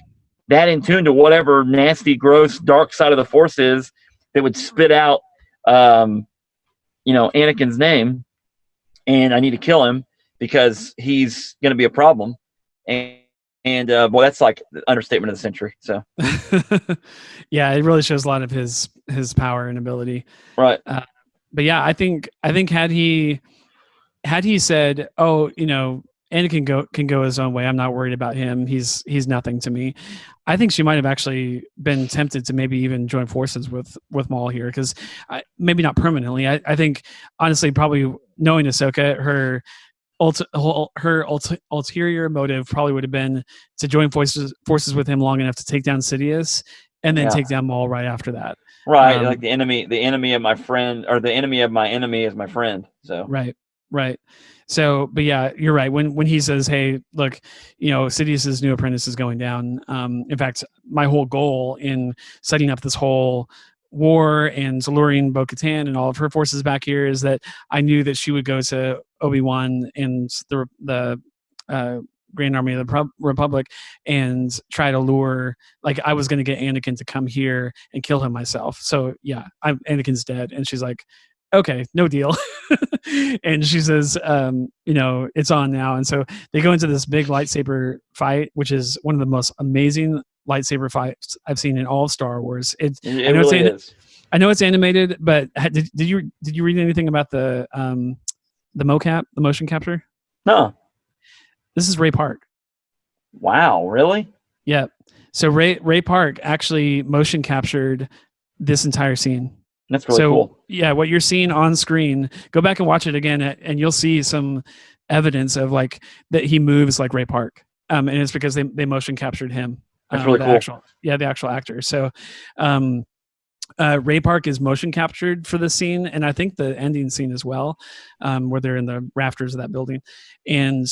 that in tune to whatever nasty, gross, dark side of the Force is that would spit out, Anakin's name. And I need to kill him because he's going to be a problem. And And well, that's like the understatement of the century. So Yeah, it really shows a lot of his power and ability. right. But yeah, I think had he said, "Oh, Anakin can go his own way. I'm not worried about him. He's nothing to me." I think she might have actually been tempted to maybe even join forces with Maul here, because maybe not permanently. I think honestly, probably knowing Ahsoka, her ulterior motive probably would have been to join forces with him long enough to take down Sidious, and then take down Maul right after that. Right, like the enemy of my friend, or the enemy of my enemy is my friend. So right. So, but yeah, you're right. When he says, "Hey, look, Sidious's new apprentice is going down." In fact, my whole goal in setting up this whole war and luring Bo-Katan and all of her forces back here is that I knew that she would go to Obi-Wan and the Grand Army of the Republic and try to lure, like, I was going to get Anakin to come here and kill him myself. So yeah, Anakin's dead. And she's like, okay, no deal. And she says, it's on now. And so they go into this big lightsaber fight, which is one of the most amazing lightsaber fights I've seen in all of Star Wars. It really is. I know it's animated, but did you read anything about the mocap, the motion capture? No. This is Ray Park. Wow, really? Yeah. So Ray Park actually motion captured this entire scene. That's really cool. Yeah, what you're seeing on screen, go back and watch it again, and you'll see some evidence of like that he moves like Ray Park. And it's because they motion captured him. That's really cool. The actual actor. So Ray Park is motion captured for this scene, and I think the ending scene as well, where they're in the rafters of that building. And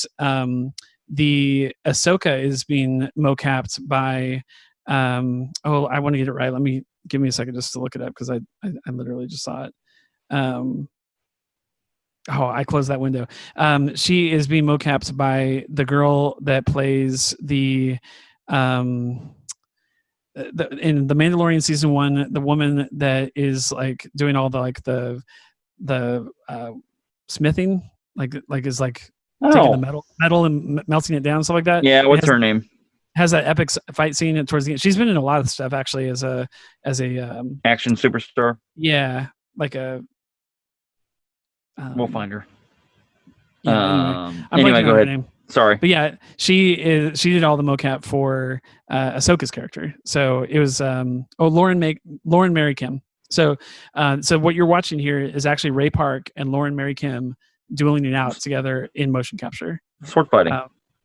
the Ahsoka is being mocapped by I want to get it right. Give me a second just to look it up, because I literally just saw it. I closed that window. She is being mocapped by the girl that plays in the Mandalorian season 1, the woman that is like doing all the smithing, is taking the metal and melting it down, stuff like that. Yeah, what's her name? Has that epic fight scene towards the end. She's been in a lot of stuff actually as a action superstar. Yeah, like a. We'll find her. Yeah, anyway, go ahead. Name. Sorry, but yeah, she did all the mocap for Ahsoka's character. So it was Lauren Mary Kim. So what you're watching here is actually Ray Park and Lauren Mary Kim dueling it out together in motion capture. Sword fighting.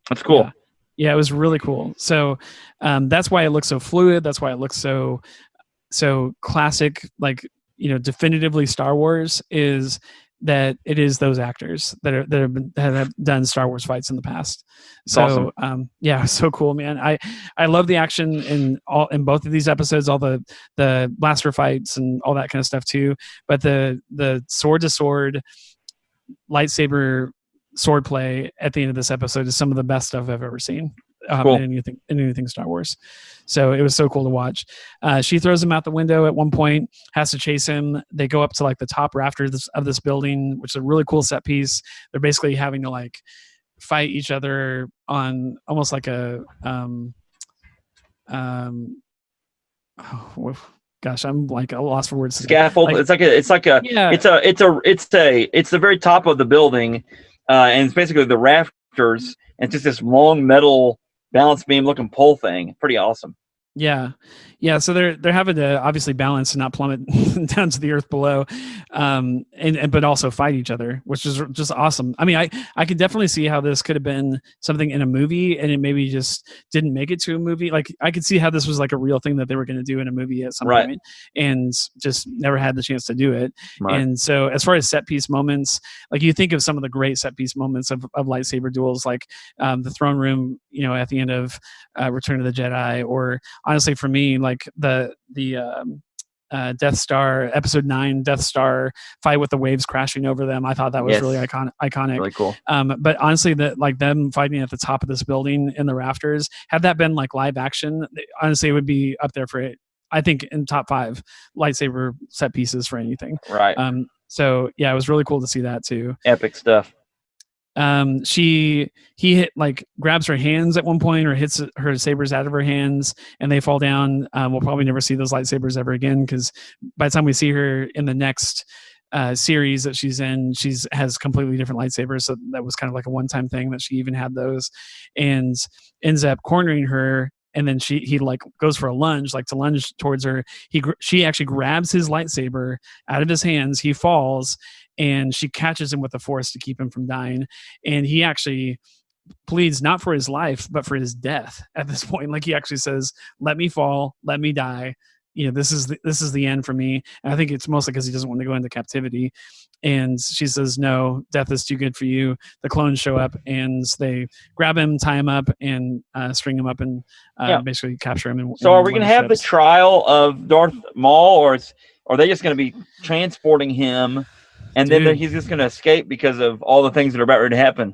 That's cool. Yeah, it was really cool. So that's why it looks so fluid. That's why it looks so classic, definitively Star Wars, is that it is those actors that have done Star Wars fights in the past. So awesome. Yeah, so cool, man. I love the action in both of these episodes, all the blaster fights and all that kind of stuff too. But the sword to sword lightsaber sword play at the end of this episode is some of the best stuff I've ever seen in anything Star Wars. So it was so cool to watch. She throws him out the window at one point, has to chase him. They go up to the top rafters of this building, which is a really cool set piece. They're basically having to fight each other on almost like a gosh, I'm a loss for words. Scaffold. It's the very top of the building. And it's basically the rafters, and it's just this long metal balance beam looking pole thing. Pretty awesome. Yeah. So they're having to obviously balance and not plummet down to the earth below, but also fight each other, which is just awesome. I mean, I could definitely see how this could have been something in a movie, and it maybe just didn't make it to a movie. I could see how this was a real thing that they were going to do in a movie at some point, and just never had the chance to do it. Right. And so, as far as set piece moments, you think of some of the great set piece moments of lightsaber duels, the throne room, at the end of Return of the Jedi, or honestly for me, the Death Star episode 9 Death Star fight with the waves crashing over them. I thought that was really iconic. Really cool. But honestly, them fighting at the top of this building in the rafters, had that been live action, honestly, it would be up there for, I think, in top 5 lightsaber set pieces for anything. Right. So yeah, it was really cool to see that too. Epic stuff. he grabs her hands at one point or hits her sabers out of her hands and they fall down. We'll probably never see those lightsabers ever again because by the time we see her in the next series that she's in, has completely different lightsabers. So that was kind of like a one-time thing that she even had those, and ends up cornering her. And then he like goes for a lunge, like to lunge towards her. She actually grabs his lightsaber out of his hands. He falls, and she catches him with the Force to keep him from dying. And he actually pleads not for his life, but for his death at this point. Like he actually says, "Let me fall, let me die. This is the end for me." And I think it's mostly because he doesn't want to go into captivity. And she says, "No, death is too good for you." The clones show up and they grab him, tie him up, and string him up and basically capture him. So are we going to have the trial of Darth Maul, or are they just going to be transporting him and then he's just going to escape because of all the things that are about ready to happen?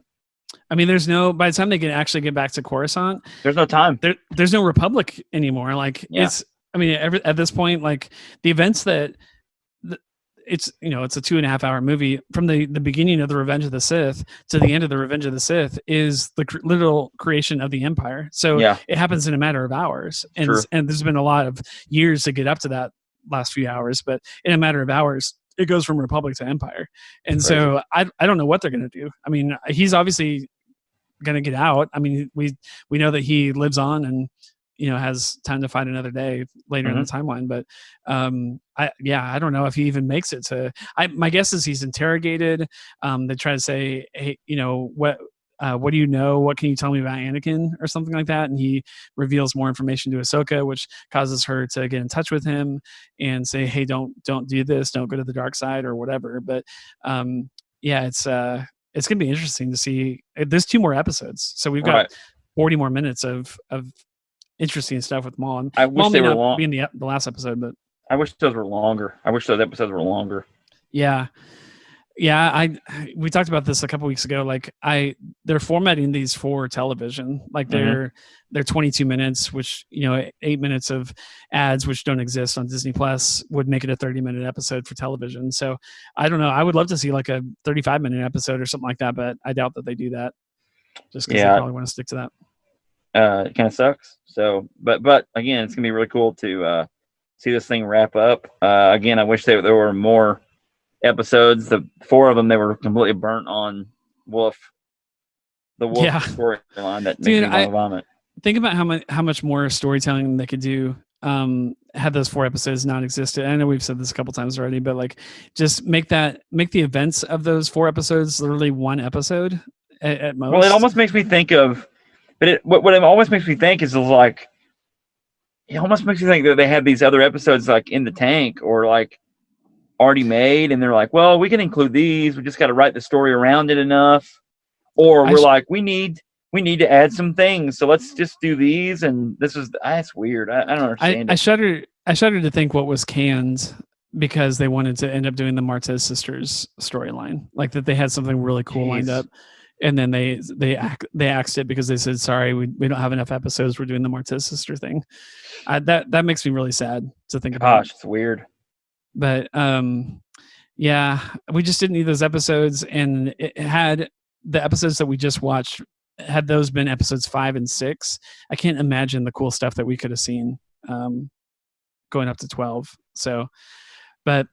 I mean, by the time they can actually get back to Coruscant, there's no time. There's no Republic anymore. Like at this point, like the events that it's a 2.5 hour movie from the beginning of the Revenge of the Sith to the end of the Revenge of the Sith is the literal creation of the Empire. So it happens in a matter of hours. And there's been a lot of years to get up to that last few hours, but in a matter of hours, it goes from Republic to Empire. And so I don't know what they're going to do. I mean, he's obviously going to get out. I mean, we know that he lives on and has time to fight another day later in the timeline. But I don't know if he even makes it to. My guess is he's interrogated. They try to say, "Hey, what do you know? What can you tell me about Anakin?" or something like that, and he reveals more information to Ahsoka, which causes her to get in touch with him and say, "Hey, don't do this. Don't go to the dark side," or whatever. But it's gonna be interesting to see. There's 2 more episodes, so we've got 40 more minutes of interesting stuff with Maul. I wish they were long. Being the last episode, but I wish those were longer. I wish those episodes were longer. Yeah. We talked about this a couple weeks ago. Like they're formatting these for television. Like they're 22 minutes, which 8 minutes of ads, which don't exist on Disney Plus, would make it a 30-minute episode for television. So I don't know. I would love to see like a 35-minute episode or something like that, but I doubt that they do that. Just because they probably want to stick to that. It kind of sucks. So, but again, it's gonna be really cool to see this thing wrap up. Again, I wish there were more episodes. The 4 of them, they were completely burnt on Wolf. The Wolf storyline that makes me want to vomit. Think about how much more storytelling they could do had those 4 episodes not existed. I know we've said this a couple times already, but like just make the events of those 4 episodes literally 1 episode at most. Well, it almost makes me think of. But what it almost makes me think is like, it almost makes me think that they have these other episodes like in the tank or like already made, and they're like, well, we can include these. We just got to write the story around it enough, or we're like, we need to add some things, so let's just do these. And that's weird. I don't understand. I shudder to think what was canned because they wanted to end up doing the Martez sisters storyline, like that they had something really cool lined up. And then they axed it because they said, "Sorry, we don't have enough episodes. We're doing the Martez sister thing." That makes me really sad to think about. Gosh, it's weird. But we just didn't need those episodes, and it had the episodes that we just watched. Had those been episodes 5 and 6, I can't imagine the cool stuff that we could have seen going up to 12. So, but.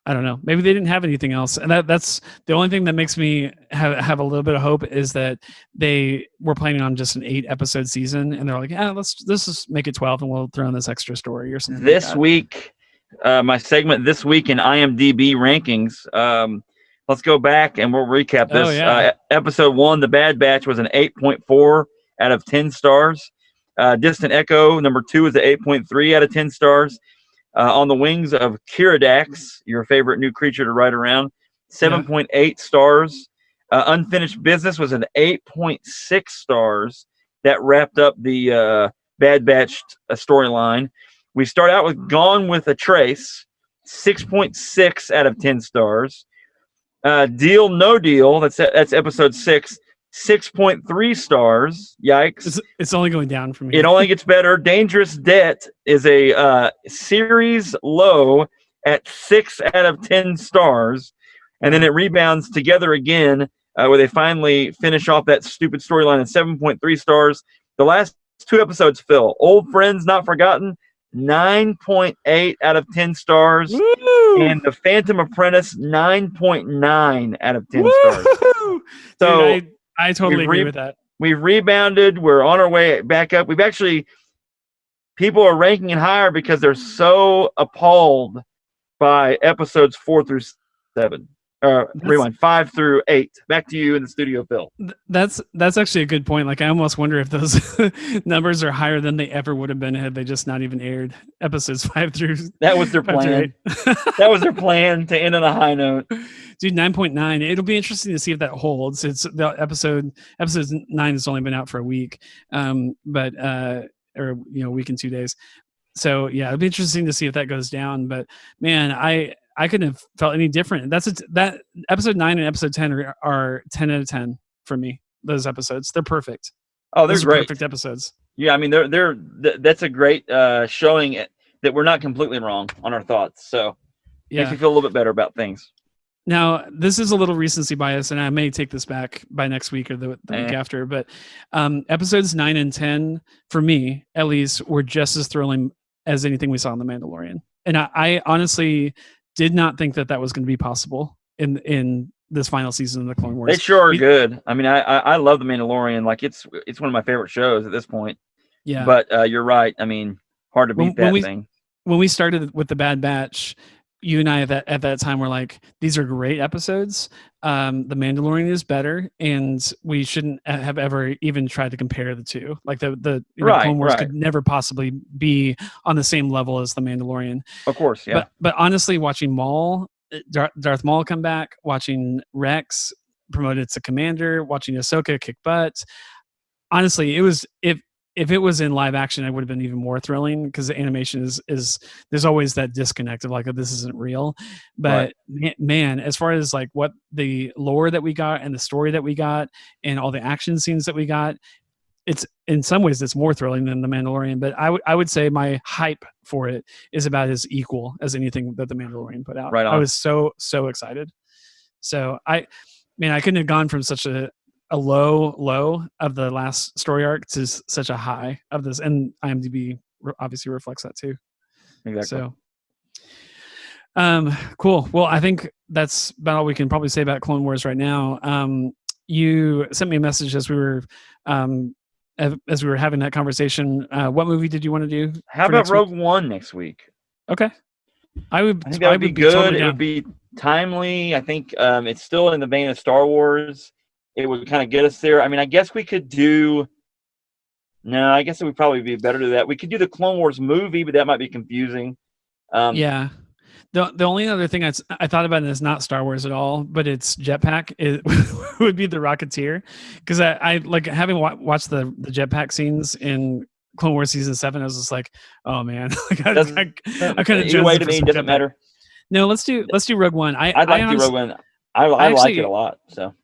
I don't know. Maybe they didn't have anything else, and that's the only thing that makes me have a little bit of hope is that they were planning on just an 8-episode season, and they're like, let's just make it 12, and we'll throw in this extra story or something. This week, my segment this week in IMDb rankings. Let's go back and we'll recap this. Episode 1, The Bad Batch, was an 8.4 out of 10 stars. Distant Echo number 2 is an 8.3 out of 10 stars. On the Wings of Kiridax, your favorite new creature to ride around, 7.8 stars. Unfinished Business was an 8.6 stars. That wrapped up the Bad Batch storyline. We start out with Gone with a Trace, 6.6 out of 10 stars. Deal No Deal, that's episode 6, 6.3 stars. Yikes. It's only going down from here. It only gets better. Dangerous Debt is a series low at 6 out of 10 stars. And then it rebounds Together Again where they finally finish off that stupid storyline at 7.3 stars. The last 2 episodes, Phil, Old Friends Not Forgotten, 9.8 out of 10 stars. Woo! And The Phantom Apprentice, 9.9 out of 10 stars. Woo! So Dude, I totally agree with that. We've rebounded. We're on our way back up. People are ranking it higher because they're so appalled by episodes 4 through 7. Rewind 5 through 8. Back to you in the studio, Phil. That's actually a good point. Like, I almost wonder if those numbers are higher than they ever would have been had they just not even aired episodes 5 through. That was their plan. That was their plan, to end on a high note. Dude, 9.9. It'll be interesting to see if that holds. It's the episode 9 has only been out for a week, but or a week and 2 days. So yeah, it'll be interesting to see if that goes down. But man, I couldn't have felt any different. That episode 9 and episode 10 are 10 out of 10 for me. Those episodes, they're perfect. Oh, they're great. Perfect episodes. Yeah, I mean, that's a great showing that we're not completely wrong on our thoughts. So makes me feel a little bit better about things. Now, this is a little recency bias, and I may take this back by next week or the week after. But episodes 9 and 10, for me at least, were just as thrilling as anything we saw in The Mandalorian. And I honestly did not think that was going to be possible in this final season of the Clone Wars. They sure are good. I mean, I love The Mandalorian. Like, it's one of my favorite shows at this point. Yeah. But you're right. I mean, hard to beat that thing. When we started with the Bad Batch, you and I at that time were like, these are great episodes. The Mandalorian is better, and we shouldn't have ever even tried to compare the two. Like the Clone Wars could never possibly be on the same level as the Mandalorian. Of course, yeah. But honestly, watching Maul, Darth Maul come back, watching Rex promoted to commander, watching Ahsoka kick butt. Honestly, it was if it was in live action, it would have been even more thrilling, because the animation is there's always that disconnect of like, oh, this isn't real. But man, as far as like what the lore that we got and the story that we got and all the action scenes that we got, it's in some ways it's more thrilling than The Mandalorian. But I would say my hype for it is about as equal as anything that The Mandalorian put out. Right on. I was so excited. So I couldn't have gone from such a low of the last story arc to such a high of this, and IMDb obviously reflects that too. Exactly. So, cool. Well, I think that's about all we can probably say about Clone Wars right now. You sent me a message as we were having that conversation. What movie did you want to do? How about Rogue One next week? Okay. I think that would be good. Totally it would be timely. I think it's still in the vein of Star Wars. It would kind of get us there. I mean, I guess we could do. No, I guess it would probably be better to do that. We could do the Clone Wars movie, but that might be confusing. Yeah. The only other thing I thought about is not Star Wars at all, but it's jetpack. It would be the Rocketeer, because I like having watched the jetpack scenes in Clone Wars season 7. I was just like, oh man, I kind of either way to me, it doesn't matter. No, let's do Rogue One. I'd like to do Rogue One. I like it a lot. So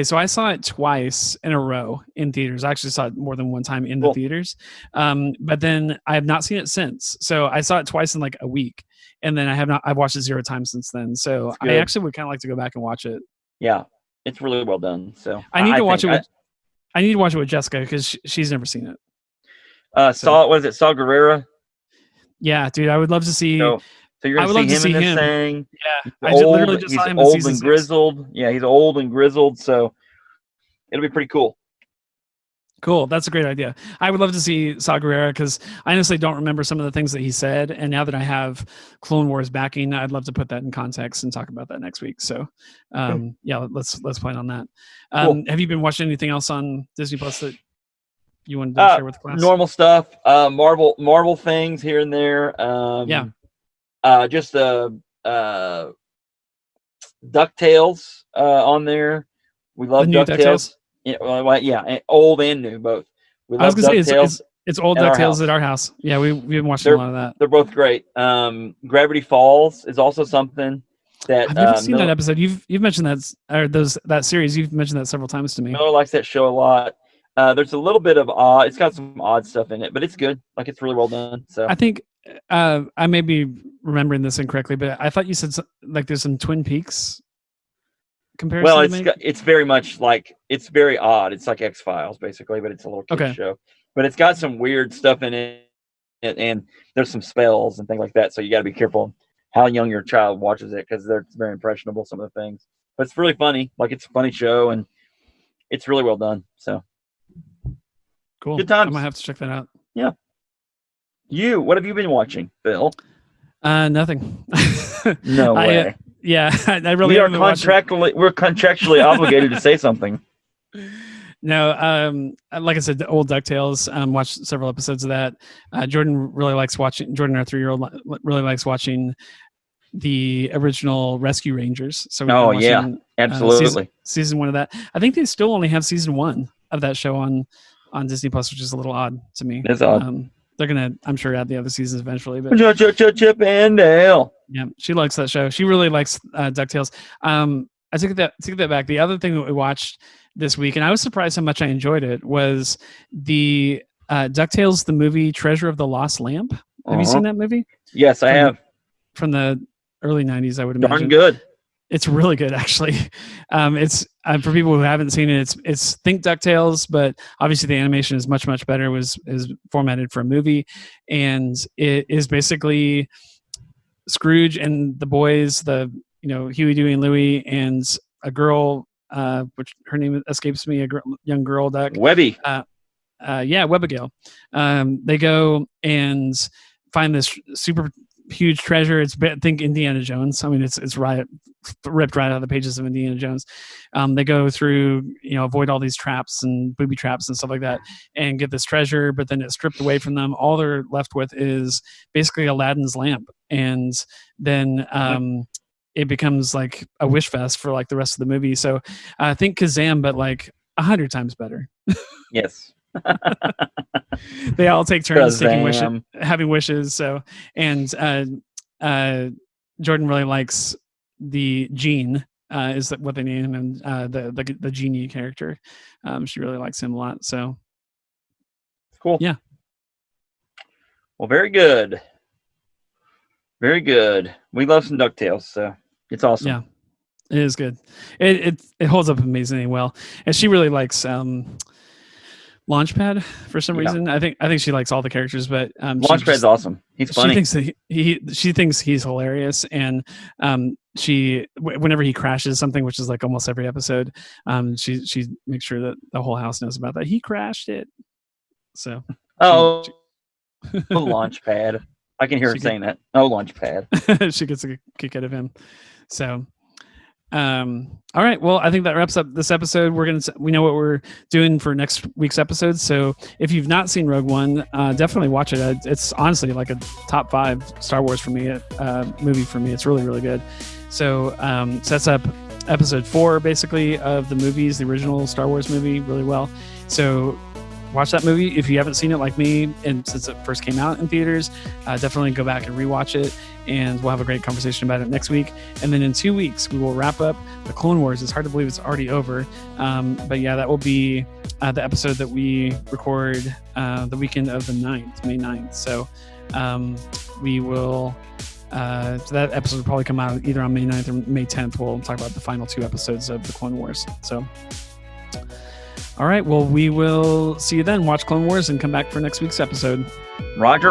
so I saw it twice in a row in theaters. I actually saw it more than one time in the theaters. But then I have not seen it since. So I saw it twice in like a week, and then I've watched it 0 times since then. So I actually would kind of like to go back and watch it. Yeah, it's really well done. So I need to watch it with Jessica, because she's never seen it. Saw Gerrera? Yeah, dude, I would love to see. So you're going to see him in this thing. Yeah, I literally just saw him in season 6. He's old and grizzled. Yeah, he's old and grizzled, so it'll be pretty cool. Cool. That's a great idea. I would love to see Saw Gerrera, because I honestly don't remember some of the things that he said. And now that I have Clone Wars backing, I'd love to put that in context and talk about that next week. So, yeah, let's plan on that. Cool. Have you been watching anything else on Disney Plus that you wanted to share with the class? Normal stuff. Marvel things here and there. Just DuckTales on there. We love DuckTales. Yeah, old and new both. I was going to say it's old DuckTales at our house. Yeah, we've been watching a lot of that. They're both great. Gravity Falls is also something that I've never seen that episode. You've mentioned that series. You've mentioned that several times to me. Miller likes that show a lot. There's a little bit of odd. It's got some odd stuff in it, but it's good. Like, it's really well done. So I think I may be remembering this incorrectly, but I thought you said like there's some Twin Peaks comparison? Well, to make? it's very much like, it's very odd. It's like X-Files basically, but it's a little kid show. But it's got some weird stuff in it, and there's some spells and things like that. So you got to be careful how young your child watches it, because they're very impressionable, some of the things. But it's really funny. Like, it's a funny show, and it's really well done. So cool. Good times. I might have to check that out. Yeah. What have you been watching, Phil? Nothing. No way. I really. We're contractually obligated to say something. No, like I said, the old DuckTales. Watched several episodes of that. Jordan really likes watching. Jordan, our 3-year-old, really likes watching the original Rescue Rangers. So absolutely. Season 1 of that. I think they still only have season 1 of that show on Disney Plus, which is a little odd to me. It's odd. They're gonna, I'm sure, add the other seasons eventually. But Chip and Dale. Yeah, she likes that show. She really likes DuckTales. I took that back. The other thing that we watched this week, and I was surprised how much I enjoyed it, was the DuckTales, the movie Treasure of the Lost Lamp. Have you seen that movie? Yes, I have. From the early 90s, I would imagine. Darn good. It's really good, actually. It's for people who haven't seen it. It's think DuckTales, but obviously the animation is much better. It is formatted for a movie, and it is basically Scrooge and the boys, Huey, Dewey, and Louie, and a girl, which her name escapes me, young girl duck. Webby. Webigail. They go and find this super huge treasure. Think Indiana Jones. I mean, it's ripped right out of the pages of Indiana Jones. They go through, avoid all these traps and booby traps and stuff like that, and get this treasure. But then it's stripped away from them. All they're left with is basically Aladdin's lamp, and then it becomes like a wish fest for like the rest of the movie. So I think Kazam, but like 100 times better. Yes. They all take turns having wishes. So, and Jordan really likes the Gene, is what they name him, and the genie character. She really likes him a lot. So cool. Yeah. Well, very good. Very good. We love some DuckTales, so it's awesome. Yeah, it is good. It holds up amazingly well, and she really likes Launchpad for some reason. I think she likes all the characters, but Launchpad's awesome. He's funny. She thinks he's hilarious, and whenever he crashes something, which is like almost every episode, she makes sure that the whole house knows about that. He crashed it. So Launchpad. I can hear her saying that. Oh, Launchpad. She gets a kick out of him. So all right, well, I think that wraps up this episode. We know what we're doing for next week's episode, so if you've not seen Rogue One, definitely watch it. It's honestly like a top 5 Star Wars for me, movie for me. It's really good. So sets up episode 4 basically of the movies, the original Star Wars movie, really well. So watch that movie if you haven't seen it like me, and since it first came out in theaters, definitely go back and rewatch it, and we'll have a great conversation about it next week. And then in 2 weeks we will wrap up the Clone Wars. It's hard to believe it's already over, but yeah, that will be the episode that we record the weekend of the 9th, May 9th. So we will so that episode will probably come out either on May 9th or May 10th. We'll talk about the final 2 episodes of the Clone Wars. So all right, well, we will see you then. Watch Clone Wars and come back for next week's episode. Roger.